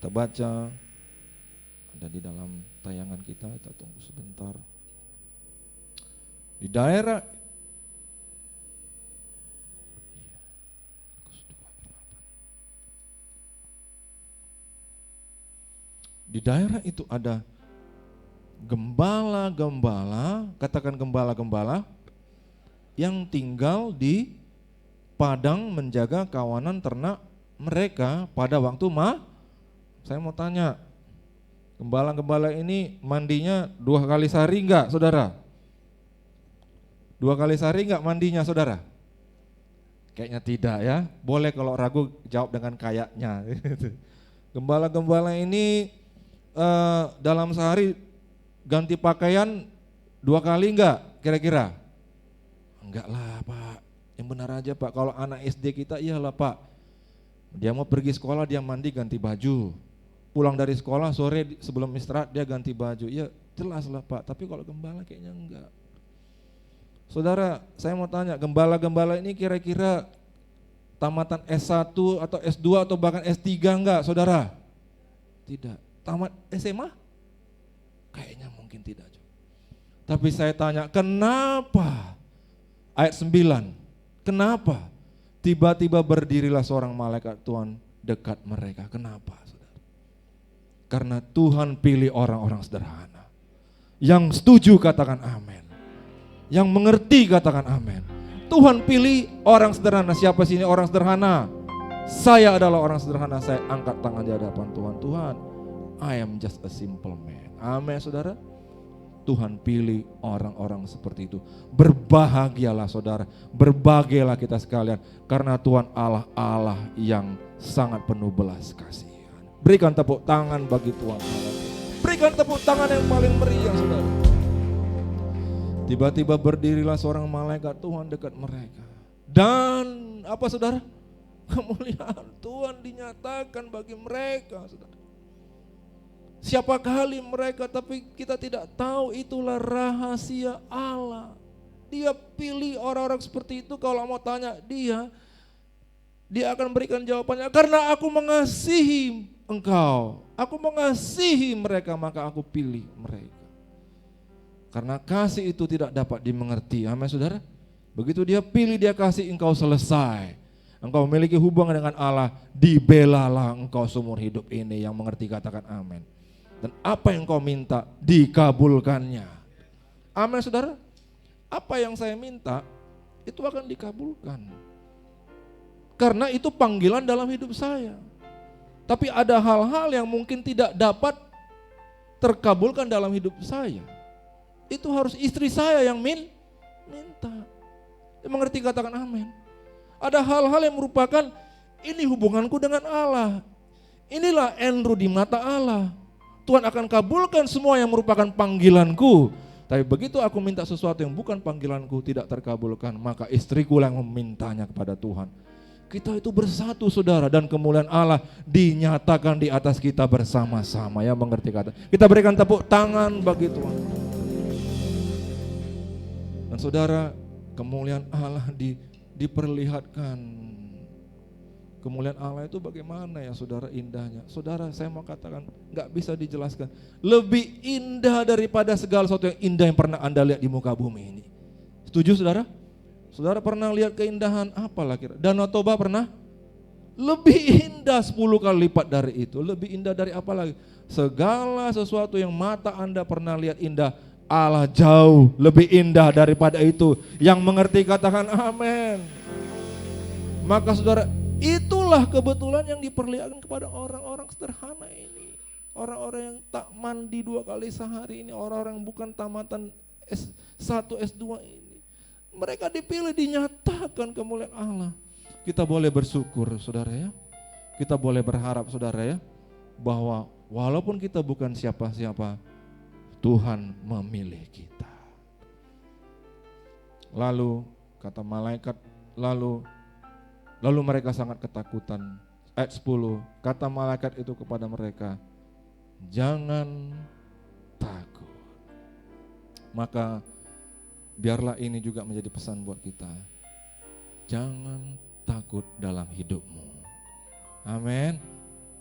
Kita baca, ada di dalam tayangan kita tunggu sebentar. Di daerah itu ada gembala-gembala, katakan gembala-gembala, yang tinggal di padang menjaga kawanan ternak mereka pada waktu saya mau tanya, gembala-gembala ini mandinya 2 kali sehari enggak, saudara? 2 kali sehari enggak mandinya, saudara? Kayaknya tidak ya. Boleh kalau ragu jawab dengan kayaknya. Gembala-gembala ini dalam sehari ganti pakaian 2 kali enggak kira-kira? Enggak lah Pak, yang benar aja Pak. Kalau anak SD kita iyalah Pak, dia mau pergi sekolah dia mandi ganti baju, pulang dari sekolah sore sebelum istirahat dia ganti baju. Ya jelas lah Pak, tapi kalau gembala kayaknya enggak. Saudara, saya mau tanya, gembala-gembala ini kira-kira tamatan S1 atau S2 atau bahkan S3 enggak saudara? Tidak. Tamat SMA? Kayaknya mungkin tidak. Tapi saya tanya, kenapa? Ayat 9, kenapa? Tiba-tiba berdirilah seorang malaikat Tuhan dekat mereka. Kenapa saudara? Karena Tuhan pilih orang-orang sederhana. Yang setuju katakan amin. Yang mengerti katakan amin. Tuhan pilih orang sederhana. Siapa sih ini orang sederhana? Saya adalah orang sederhana. Saya angkat tangan di hadapan Tuhan. Tuhan, I am just a simple man. Amin saudara. Tuhan pilih orang-orang seperti itu. Berbahagialah saudara, berbahagialah kita sekalian, karena Tuhan Allah yang sangat penuh belas kasihan. Berikan tepuk tangan bagi Tuhan Allah. Berikan tepuk tangan yang paling meriah saudara. Tiba-tiba berdirilah seorang malaikat Tuhan dekat mereka. Dan apa saudara? Kemuliaan Tuhan dinyatakan bagi mereka saudara. Siapa kali mereka, tapi kita tidak tahu, itulah rahasia Allah. Dia pilih orang-orang seperti itu. Kalau mau tanya dia akan berikan jawabannya, karena aku mengasihi engkau, aku mengasihi mereka, maka aku pilih mereka. Karena kasih itu tidak dapat dimengerti. Amin saudara. Begitu dia pilih, dia kasih, engkau selesai. Engkau memiliki hubungan dengan Allah, dibelalah engkau seumur hidup ini. Yang mengerti katakan amin. Dan apa yang kau minta dikabulkannya. Amin saudara. Apa yang saya minta itu akan dikabulkan. Karena itu panggilan dalam hidup saya. Tapi ada hal-hal yang mungkin tidak dapat terkabulkan dalam hidup saya. Itu harus istri saya yang minta. Dia mengerti katakan amin. Ada hal-hal yang merupakan ini hubunganku dengan Allah. Inilah Andrew di mata Allah. Tuhan akan kabulkan semua yang merupakan panggilanku. Tapi begitu aku minta sesuatu yang bukan panggilanku tidak terkabulkan, maka istriku yang memintanya kepada Tuhan. Kita itu bersatu saudara, dan kemuliaan Allah dinyatakan di atas kita bersama-sama. Ya mengerti kata. Kita berikan tepuk tangan bagi Tuhan. Dan saudara, kemuliaan Allah diperlihatkan. Kemuliaan Allah itu bagaimana ya saudara, indahnya. Saudara, saya mau katakan gak bisa dijelaskan. Lebih indah daripada segala sesuatu yang indah yang pernah Anda lihat di muka bumi ini. Setuju saudara? Saudara pernah lihat keindahan apalah kira? Danau Toba pernah? Lebih indah 10 kali lipat dari itu. Lebih indah dari apa lagi? Segala sesuatu yang mata Anda pernah lihat indah, Allah jauh lebih indah daripada itu. Yang mengerti katakan amin. Maka saudara, itulah kebetulan yang diperlihatkan kepada orang-orang sederhana ini. Orang-orang yang tak mandi 2 kali sehari ini. Orang-orang bukan tamatan S1, S2 ini. Mereka dipilih, dinyatakan kemuliaan Allah. Kita boleh bersyukur saudara ya. Kita boleh berharap saudara ya, bahwa walaupun kita bukan siapa-siapa, Tuhan memilih kita. Lalu kata malaikat, lalu mereka sangat ketakutan. Ayat 10, kata malaikat itu kepada mereka, jangan takut. Maka biarlah ini juga menjadi pesan buat kita. Jangan takut dalam hidupmu. Amin.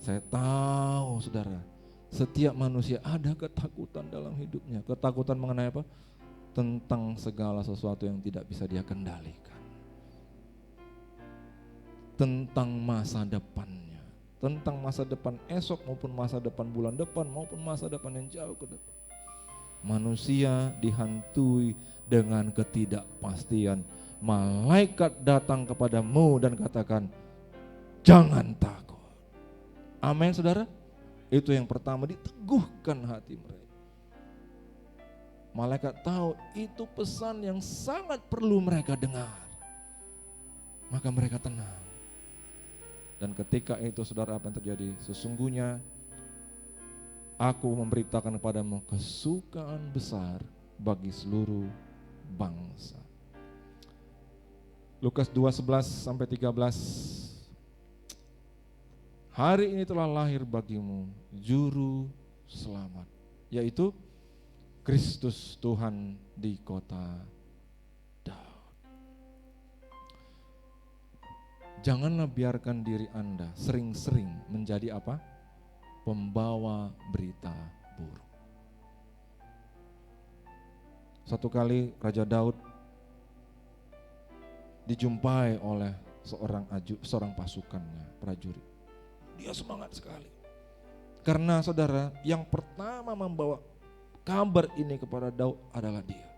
Saya tahu saudara, setiap manusia ada ketakutan dalam hidupnya. Ketakutan mengenai apa? Tentang segala sesuatu yang tidak bisa dia kendalikan. Tentang masa depannya, tentang masa depan esok maupun masa depan bulan depan maupun masa depan yang jauh ke depan. Manusia dihantui dengan ketidakpastian. Malaikat datang kepadamu dan katakan, jangan takut. Amin saudara. Itu yang pertama, diteguhkan hati mereka. Malaikat tahu itu pesan yang sangat perlu mereka dengar. Maka mereka tenang. Dan ketika itu saudara, apa yang terjadi? Sesungguhnya aku memberitakan kepadamu kesukaan besar bagi seluruh bangsa. Lukas 2:11-13. Hari ini telah lahir bagimu juru selamat, yaitu Kristus Tuhan di kota Daud. Janganlah biarkan diri Anda sering-sering menjadi apa? Pembawa berita buruk. Satu kali Raja Daud dijumpai oleh seorang pasukannya, prajurit. Dia semangat sekali. Karena saudara, yang pertama membawa kabar ini kepada Daud adalah dia.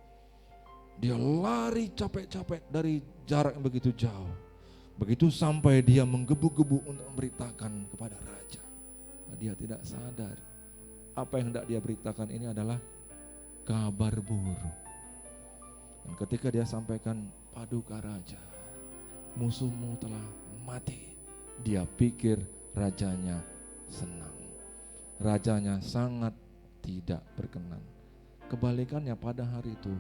Dia lari capek-capek dari jarak yang begitu jauh. Begitu sampai dia menggebu-gebu untuk memberitakan kepada raja. Dia tidak sadar apa yang hendak dia beritakan ini adalah kabar buruk. Dan ketika dia sampaikan, paduka raja, musuhmu telah mati. Dia pikir rajanya senang. Rajanya sangat tidak berkenan. Kebalikannya pada hari itu,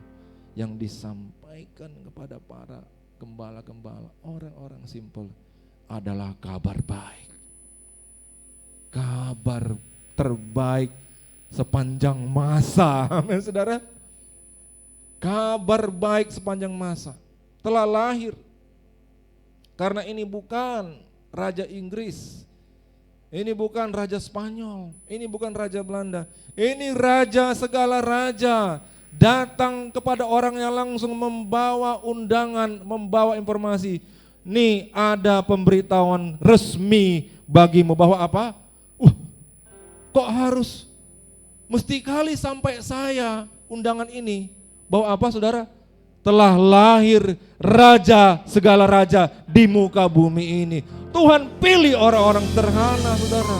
yang disampaikan kepada para gembala-gembala, orang-orang simpel, adalah kabar baik. Kabar terbaik sepanjang masa. Amin saudara. Kabar baik sepanjang masa. Telah lahir. Karena ini bukan Raja Inggris. Ini bukan Raja Spanyol. Ini bukan Raja Belanda. Ini Raja segala raja. Datang kepada orangnya langsung membawa undangan, membawa informasi. Nih ada pemberitahuan resmi bagimu bahwa apa? Kok harus mesti kali sampai saya undangan ini? Bahwa apa saudara? Telah lahir raja segala raja di muka bumi ini. Tuhan pilih orang-orang sederhana saudara.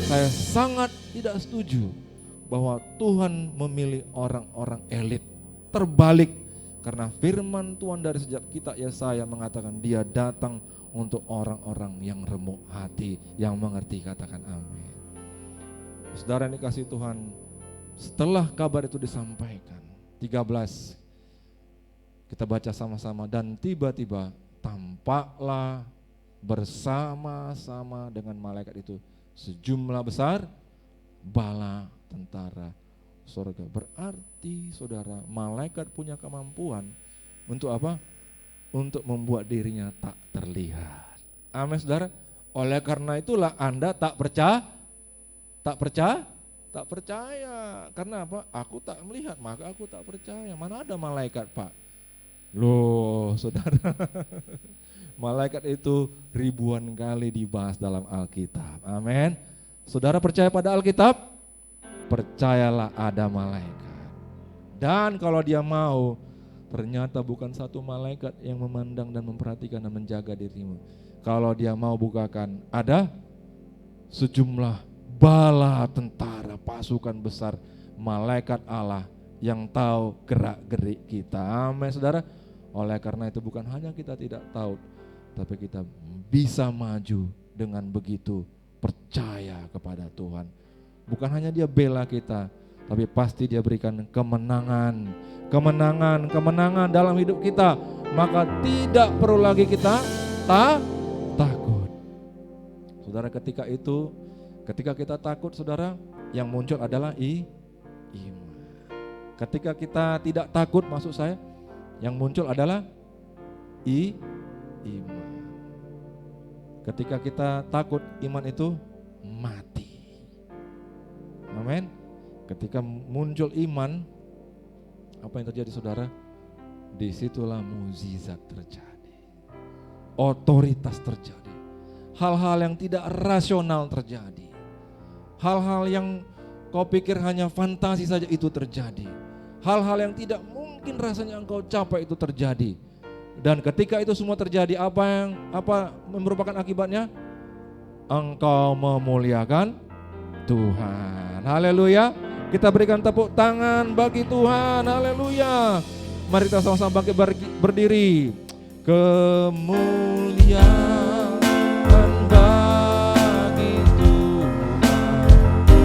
Saya sangat tidak setuju bahwa Tuhan memilih orang-orang elit. Terbalik, karena firman Tuhan dari sejak kita Yesaya mengatakan dia datang untuk orang-orang yang remuk hati, yang mengerti. Katakan amin. Saudara yang dikasihi Tuhan, setelah kabar itu disampaikan, 13 kita baca sama-sama, dan tiba-tiba tampaklah bersama-sama dengan malaikat itu sejumlah besar bala tentara surga. Berarti saudara, malaikat punya kemampuan untuk apa? Untuk membuat dirinya tak terlihat. Amin saudara. Oleh karena itulah Anda tak percaya. Karena apa? Aku tak melihat, maka aku tak percaya. Mana ada malaikat Pak? Loh saudara, malaikat itu ribuan kali dibahas dalam Alkitab. Amin. Saudara percaya pada Alkitab? Percayalah ada malaikat. Dan kalau dia mau, ternyata bukan satu malaikat yang memandang dan memperhatikan dan menjaga dirimu. Kalau dia mau bukakan, ada sejumlah bala tentara, pasukan besar, malaikat Allah yang tahu gerak-gerik kita. Amin saudara. Oleh karena itu bukan hanya kita tidak tahu, tapi kita bisa maju dengan begitu percaya kepada Tuhan. Bukan hanya dia bela kita, tapi pasti dia berikan kemenangan dalam hidup kita. Maka tidak perlu lagi kita takut. Saudara, ketika kita takut saudara, yang muncul adalah iman. Ketika kita tidak takut, maksud saya, yang muncul adalah iman. Ketika kita takut, iman itu mati. Amin. Ketika muncul iman, apa yang terjadi saudara? Disitulah mukjizat terjadi, otoritas terjadi, hal-hal yang tidak rasional terjadi, hal-hal yang kau pikir hanya fantasi saja itu terjadi, hal-hal yang tidak mungkin rasanya engkau capai itu terjadi. Dan ketika itu semua terjadi, apa merupakan akibatnya? Engkau memuliakan Tuhan. Haleluya. Kita berikan tepuk tangan bagi Tuhan. Haleluya. Mari kita sama-sama bangkit berdiri. Kemuliaan bagi Tuhan di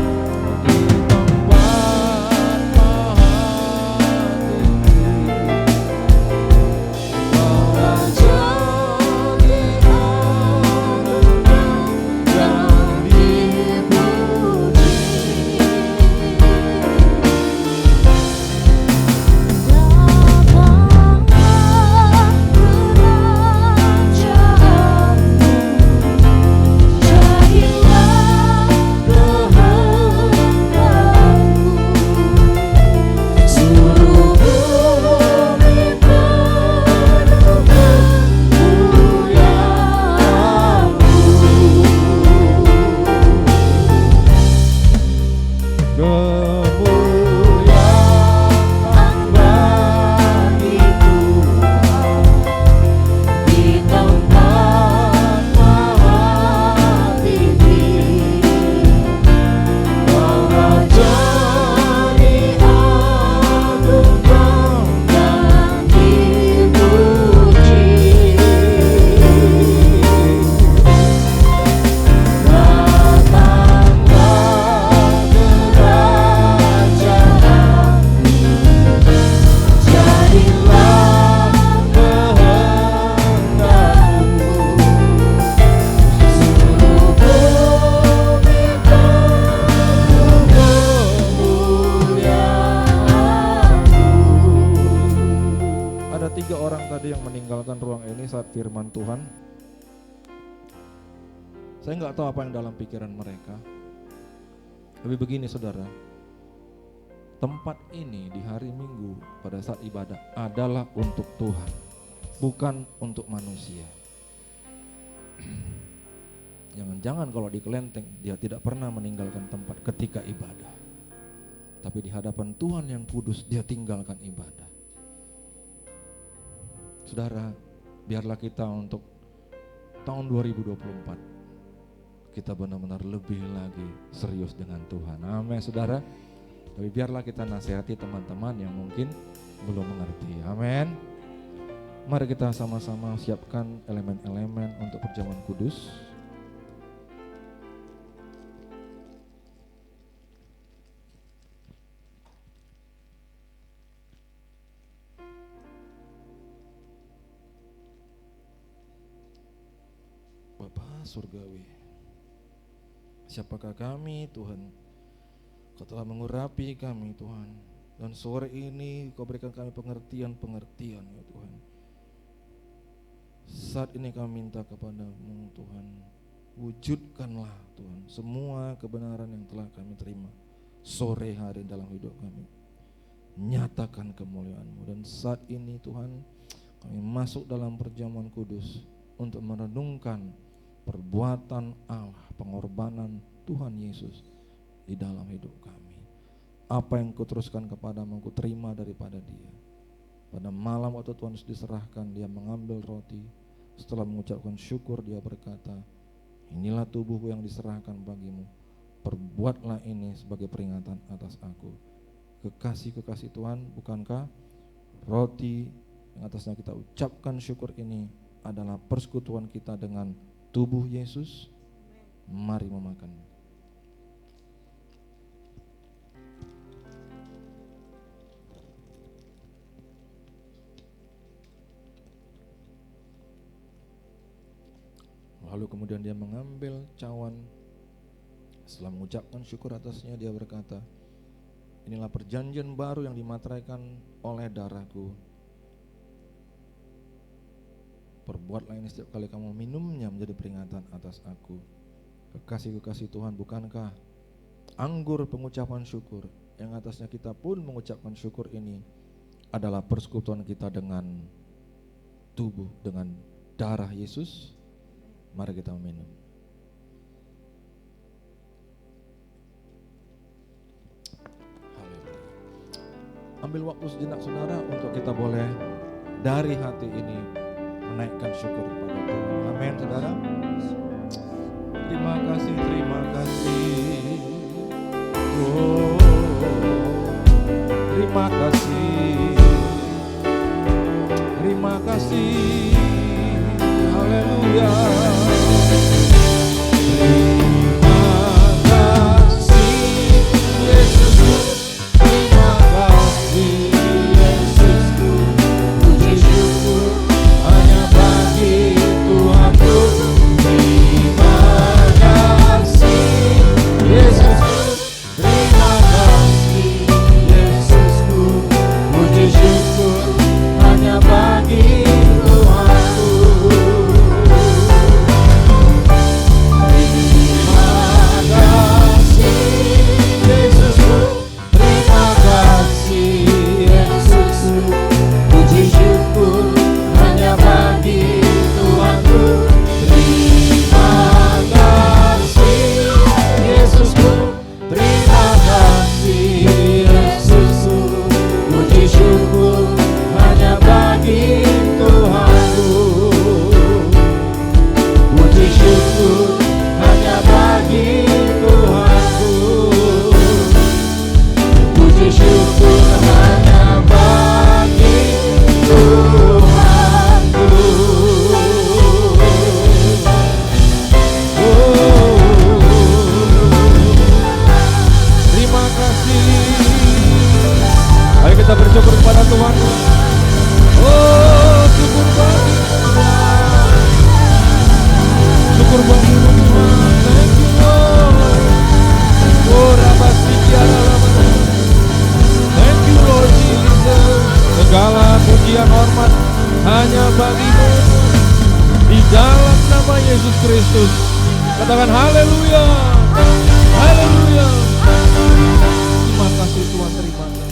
tempat maha tinggi. Kau Raja di anugerah yang dipuji. Firman Tuhan, saya nggak tahu apa yang dalam pikiran mereka. Tapi begini saudara, tempat ini di hari Minggu pada saat ibadah adalah untuk Tuhan, bukan untuk manusia. Jangan-jangan kalau di Kelenteng dia tidak pernah meninggalkan tempat ketika ibadah, tapi di hadapan Tuhan yang kudus dia tinggalkan ibadah. Saudara, biarlah kita untuk tahun 2024 kita benar-benar lebih lagi serius dengan Tuhan. Amin saudara. Tapi biarlah kita nasihati teman-teman yang mungkin belum mengerti. Amin. Mari kita sama-sama siapkan elemen-elemen untuk perjamuan kudus. Bapa surgawi, siapakah kami Tuhan? Kau telah mengurapi kami Tuhan, dan sore ini Kau berikan kami pengertian-pengertian ya Tuhan. Saat ini kami minta kepadamu Tuhan, wujudkanlah Tuhan semua kebenaran yang telah kami terima sore hari dalam hidup kami. Nyatakan kemuliaan-Mu, dan saat ini Tuhan kami masuk dalam perjamuan kudus untuk merenungkan perbuatan Allah, pengorbanan Tuhan Yesus di dalam hidup kami. Apa yang Kau teruskan kepadamu, Kau terima daripada Dia. Pada malam waktu Tuhan Yesus diserahkan, Dia mengambil roti. Setelah mengucapkan syukur, Dia berkata, inilah tubuhku yang diserahkan bagimu. Perbuatlah ini sebagai peringatan atas aku. Kekasih-kekasih Tuhan, bukankah roti yang atasnya kita ucapkan syukur ini adalah persekutuan kita dengan tubuh Yesus? Mari memakan. Lalu kemudian Dia mengambil cawan. Setelah mengucapkan syukur atasnya, Dia berkata, inilah perjanjian baru yang dimateraikan oleh darahku. Perbuatlah ini setiap kali kamu minumnya menjadi peringatan atas aku. Kekasih-kekasih Tuhan, bukankah anggur pengucapan syukur yang atasnya kita pun mengucapkan syukur ini adalah persekutuan kita dengan tubuh, dengan darah Yesus? Mari kita minum. Haleluya. Ambil waktu sejenak saudara untuk kita boleh dari hati ini menaikkan syukur kepada Tuhan. Amin, saudara. Terima kasih, terima kasih. Oh, terima kasih. Terima kasih. Haleluya. Terima kasih Yesusku. Terima kasih Yesusku. Puji syukur hanya bagi Tuhanku. Terima kasih Yesusku. Terima kasih Yesusku. Puji syukur hanya bagi Tuhanku. Kita bersyukur kepada Tuhan. Oh, syukur bagi Tuhan. Syukur bagi Tuhan. Thank you Lord. Oh, thank you Lord Jesus. Segala pujian hormat hanya bagi-Mu di dalam nama Yesus Kristus. Katakan haleluya. Haleluya. Terima kasih Tuhan, terima kasih.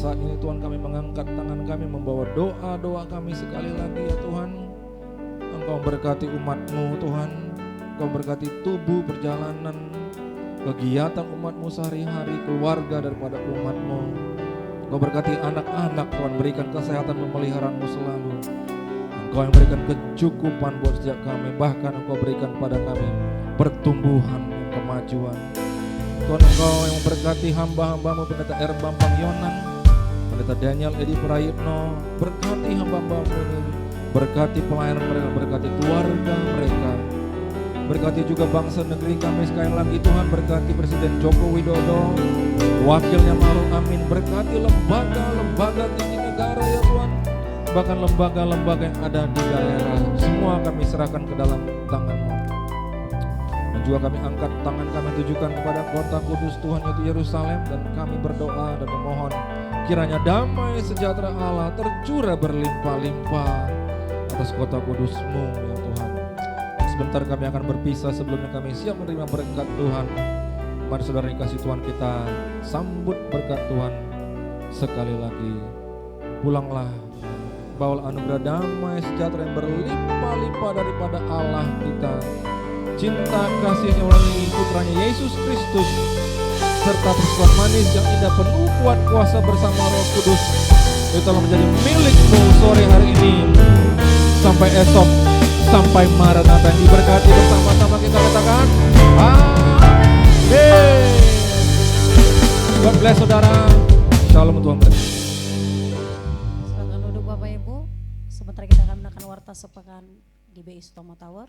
Saat ini Tuhan kami mengangkat tangan kami membawa doa-doa kami sekali lagi ya Tuhan. Engkau berkati umat-Mu Tuhan. Engkau berkati tubuh, perjalanan, kegiatan umat-Mu sehari-hari, keluarga daripada umat-Mu. Engkau berkati anak-anak Tuhan, berikan kesehatan pemeliharaan-Mu selalu. Engkau yang berikan kecukupan buat setiap kami. Bahkan Engkau berikan pada kami pertumbuhan, kemajuan. Tuhan Engkau yang memberkati hamba-hamba-Mu Pendeta R. Bambang Yonan, Pendeta Daniel Edi Prayitno, berkati hamba-hamba-Mu ini, berkati pelayanan mereka, berkati keluarga mereka, berkati juga bangsa negeri kami sekali lagi Tuhan, berkati Presiden Joko Widodo, wakilnya Maruf Amin, berkati lembaga-lembaga tinggi negara ya Tuhan, bahkan lembaga-lembaga yang ada di daerah, semua kami serahkan ke dalam tangan-Mu. Dan juga kami angkat tangan kami tujukan kepada kota kudus Tuhan yaitu Yerusalem, dan kami berdoa dan memohon kiranya damai sejahtera Allah tercurah berlimpah-limpah atas kota kudus-Mu ya Tuhan. Sebentar kami akan berpisah, sebelumnya kami siap menerima berkat Tuhan. Mari saudara yang kasih Tuhan, kita sambut berkat Tuhan sekali lagi. Pulanglah, bawalah anugerah damai sejahtera yang berlimpah-limpah daripada Allah kita, cinta kasihnya melalui putranya Yesus Kristus, serta persekutuan manis yang indah penuh kuat kuasa bersama Roh Kudus itu telah menjadi milik-Mu sore hari ini sampai esok, sampai Maranatha yang diberkati bersama-sama kita katakan amin. God bless saudara. Shalom Tuhan berkati. Silakan duduk Bapak Ibu. Sebentar kita akan mendengarkan warta sepekan GBI Sutomo Tower.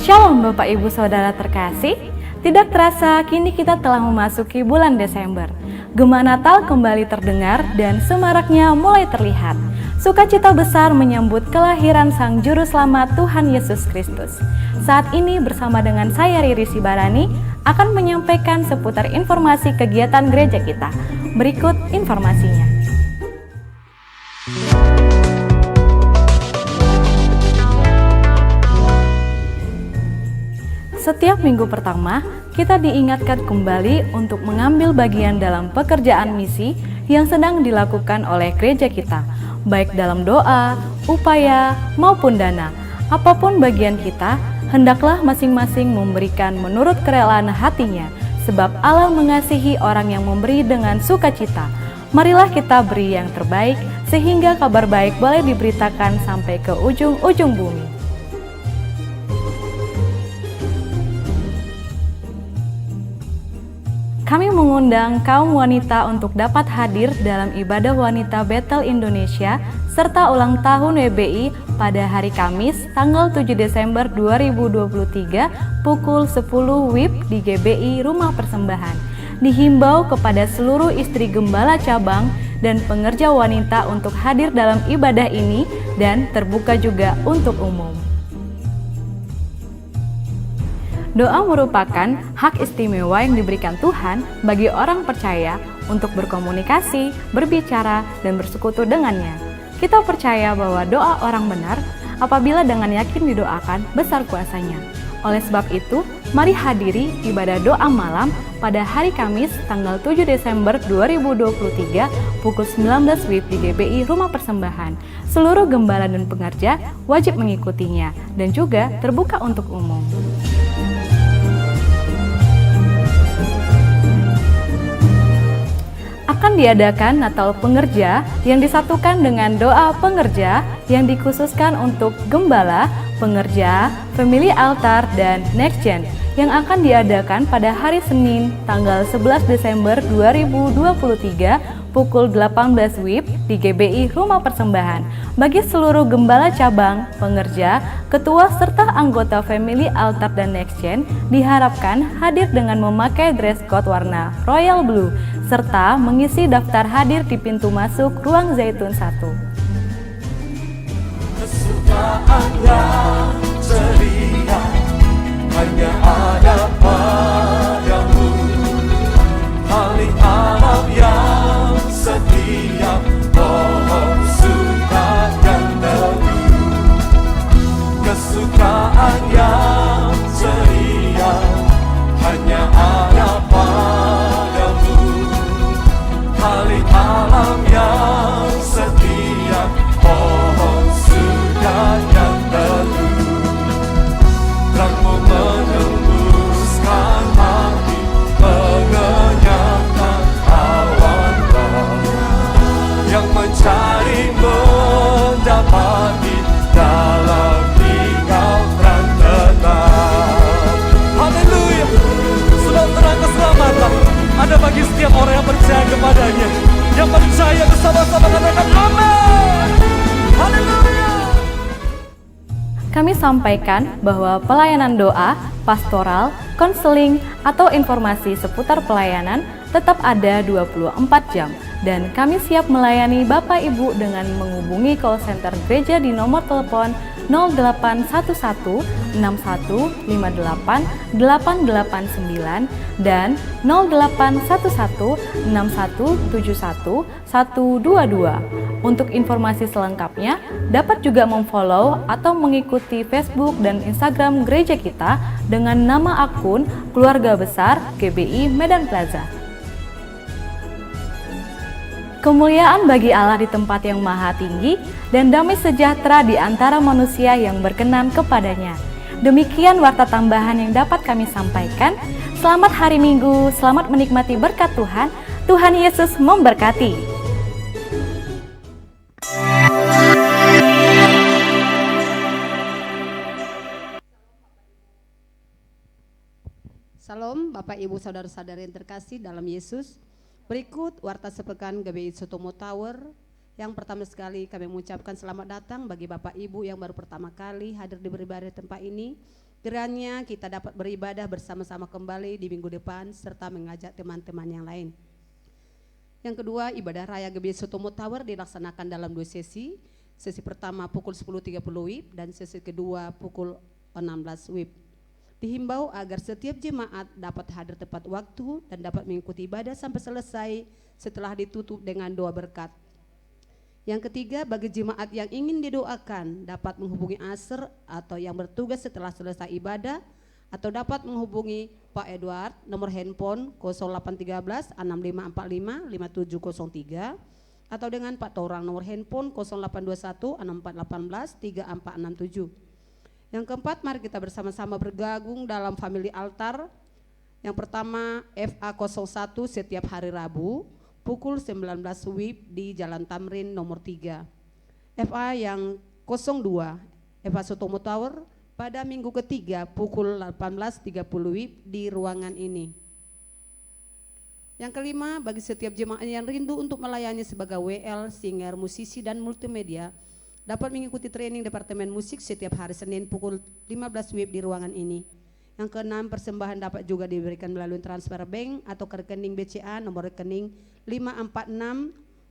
Shalom Bapak Ibu Saudara terkasih, tidak terasa kini kita telah memasuki bulan Desember. Gema Natal kembali terdengar dan semaraknya mulai terlihat. Sukacita besar menyambut kelahiran Sang Juru Selamat Tuhan Yesus Kristus. Saat ini bersama dengan saya Riri Sibarani akan menyampaikan seputar informasi kegiatan gereja kita. Berikut informasinya. Setiap minggu pertama, kita diingatkan kembali untuk mengambil bagian dalam pekerjaan misi yang sedang dilakukan oleh gereja kita, baik dalam doa, upaya, maupun dana. Apapun bagian kita, hendaklah masing-masing memberikan menurut kerelaan hatinya, sebab Allah mengasihi orang yang memberi dengan sukacita. Marilah kita beri yang terbaik, sehingga kabar baik boleh diberitakan sampai ke ujung-ujung bumi. Kami mengundang kaum wanita untuk dapat hadir dalam ibadah wanita Bethel Indonesia serta ulang tahun WBI pada hari Kamis tanggal 7 Desember 2023 pukul 10 WIB di GBI Rumah Persembahan. Dihimbau kepada seluruh istri gembala cabang dan pengerja wanita untuk hadir dalam ibadah ini dan terbuka juga untuk umum. Doa merupakan hak istimewa yang diberikan Tuhan bagi orang percaya untuk berkomunikasi, berbicara, dan bersekutu dengannya. Kita percaya bahwa doa orang benar apabila dengan yakin didoakan besar kuasanya. Oleh sebab itu, mari hadiri ibadah doa malam pada hari Kamis tanggal 7 Desember 2023 pukul 19 WIB di GBI Rumah Persembahan. Seluruh gembala dan pengerja wajib mengikutinya dan juga terbuka untuk umum. Akan diadakan Natal Pengerja yang disatukan dengan doa pengerja yang dikhususkan untuk gembala, pengerja, family altar, dan next gen yang akan diadakan pada hari Senin tanggal 11 Desember 2023 pukul 18 WIB di GBI Rumah Persembahan. Bagi seluruh gembala cabang, pengerja, ketua serta anggota family altar dan next gen diharapkan hadir dengan memakai dress code warna royal blue serta mengisi daftar hadir di pintu masuk Ruang Zaitun 1. Kesukaan yang ceria hanya ada padamu, Halik alam yang setia, pohon suka dan teduh. Kesukaan yang ceria hanya ada padamu, Halik alam yang setia, pohon suka dan teduh. Terangmu menembuskan hati, mengenyangkan awan yang mencari mendapati dalam Engkau terang tetap. Haleluya. Sebab terang keselamatan ada bagi setiap orang yang percaya kepadanya. Yang percaya bersama-sama katakan amin. Haleluya. Kami sampaikan bahwa pelayanan doa, pastoral, konseling, atau informasi seputar pelayanan tetap ada 24 jam dan kami siap melayani Bapak Ibu dengan menghubungi call center gereja di nomor telepon 0811 6158 889 dan 0811 6171 122. Untuk informasi selengkapnya, dapat juga memfollow atau mengikuti Facebook dan Instagram gereja kita dengan nama akun Keluarga Besar GBI Medan Plaza. Kemuliaan bagi Allah di tempat yang maha tinggi dan damai sejahtera di antara manusia yang berkenan kepadanya. Demikian warta tambahan yang dapat kami sampaikan. Selamat hari Minggu, selamat menikmati berkat Tuhan. Tuhan Yesus memberkati. Salam Bapak Ibu Saudara-saudari yang terkasih dalam Yesus. Berikut warta sepekan GBI Sutomo Tower. Yang pertama sekali kami mengucapkan selamat datang bagi Bapak Ibu yang baru pertama kali hadir di beribadah di tempat ini. Kiranya kita dapat beribadah bersama-sama kembali di minggu depan serta mengajak teman-teman yang lain. Yang kedua, ibadah raya GBI Sutomo Tower dilaksanakan dalam 2 sesi. Sesi pertama pukul 10.30 WIB dan sesi kedua pukul 16 WIB. Dihimbau agar setiap jemaat dapat hadir tepat waktu dan dapat mengikuti ibadah sampai selesai setelah ditutup dengan doa berkat. Yang ketiga, bagi jemaat yang ingin didoakan dapat menghubungi ASER atau yang bertugas setelah selesai ibadah, atau dapat menghubungi Pak Edward nomor handphone 0813 6545 5703 atau dengan Pak Torang nomor handphone 0821 6418 3467. Yang keempat, mari kita bersama-sama bergabung dalam family altar. Yang pertama, FA 01 setiap hari Rabu pukul 19 WIB di Jalan Tamrin nomor 3. FA yang 02 FA Sutomo Tower pada minggu ketiga pukul 18.30 WIB di ruangan ini. Yang kelima, bagi setiap jemaat yang rindu untuk melayani sebagai WL, singer, musisi dan multimedia dapat mengikuti training Departemen Musik setiap hari Senin pukul 15 WIB di ruangan ini. Yang keenam, persembahan dapat juga diberikan melalui transfer bank atau ke rekening BCA nomor rekening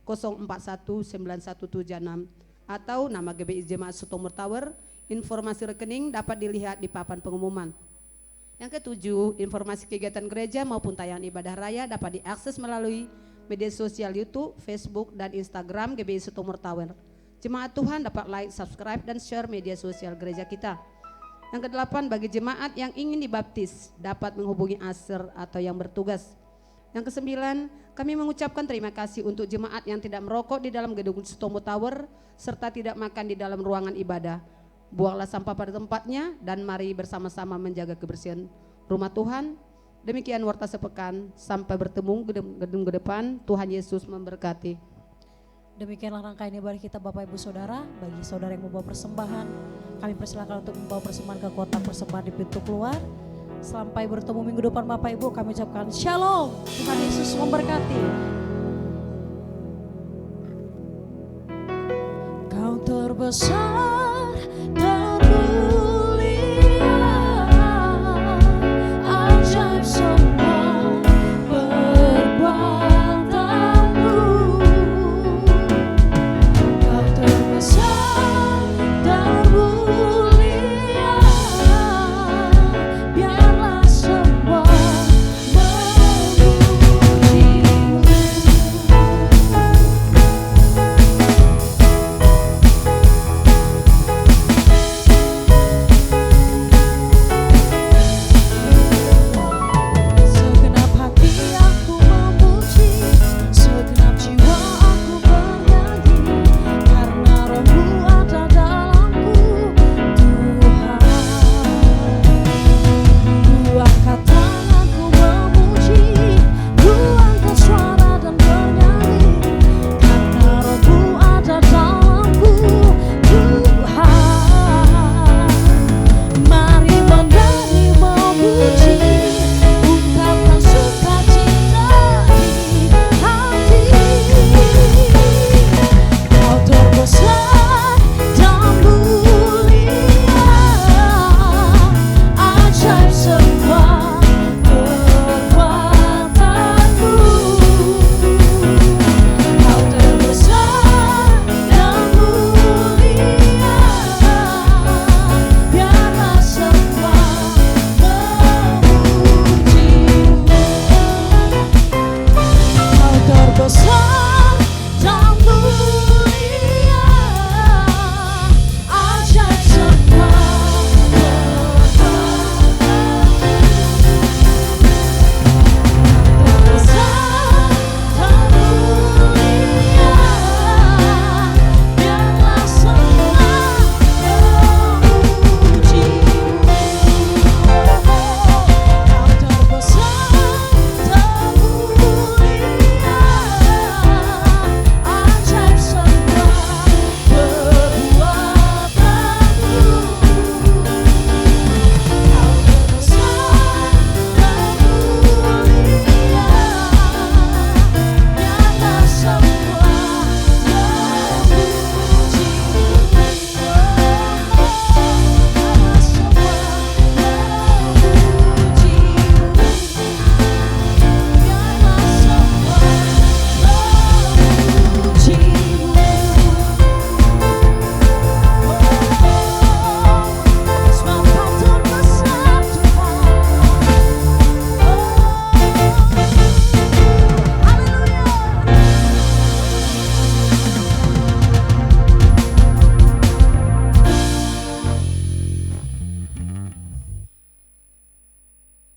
546041917 atau nama GBI Jemaat Sutomo Tower. Informasi rekening dapat dilihat di papan pengumuman. Yang ketujuh, informasi kegiatan gereja maupun tayangan ibadah raya dapat diakses melalui media sosial YouTube, Facebook, dan Instagram GBI Sutomo Tower. Jemaat Tuhan dapat like, subscribe, dan share media sosial gereja kita. Yang kedelapan, bagi jemaat yang ingin dibaptis dapat menghubungi ASER atau yang bertugas. Yang kesembilan, kami mengucapkan terima kasih untuk jemaat yang tidak merokok di dalam gedung Sutomo Tower serta tidak makan di dalam ruangan ibadah. Buanglah sampah pada tempatnya dan mari bersama-sama menjaga kebersihan rumah Tuhan. Demikian warta sepekan, sampai bertemu gedung ke depan. Tuhan Yesus memberkati. Demikianlah rangkaian ibadah kita Bapak Ibu Saudara. Bagi saudara yang membawa persembahan, kami persilakan untuk membawa persembahan ke kotak persembahan di pintu keluar. Sampai bertemu minggu depan Bapak Ibu, kami ucapkan Shalom. Tuhan Yesus memberkati. Kau terbesar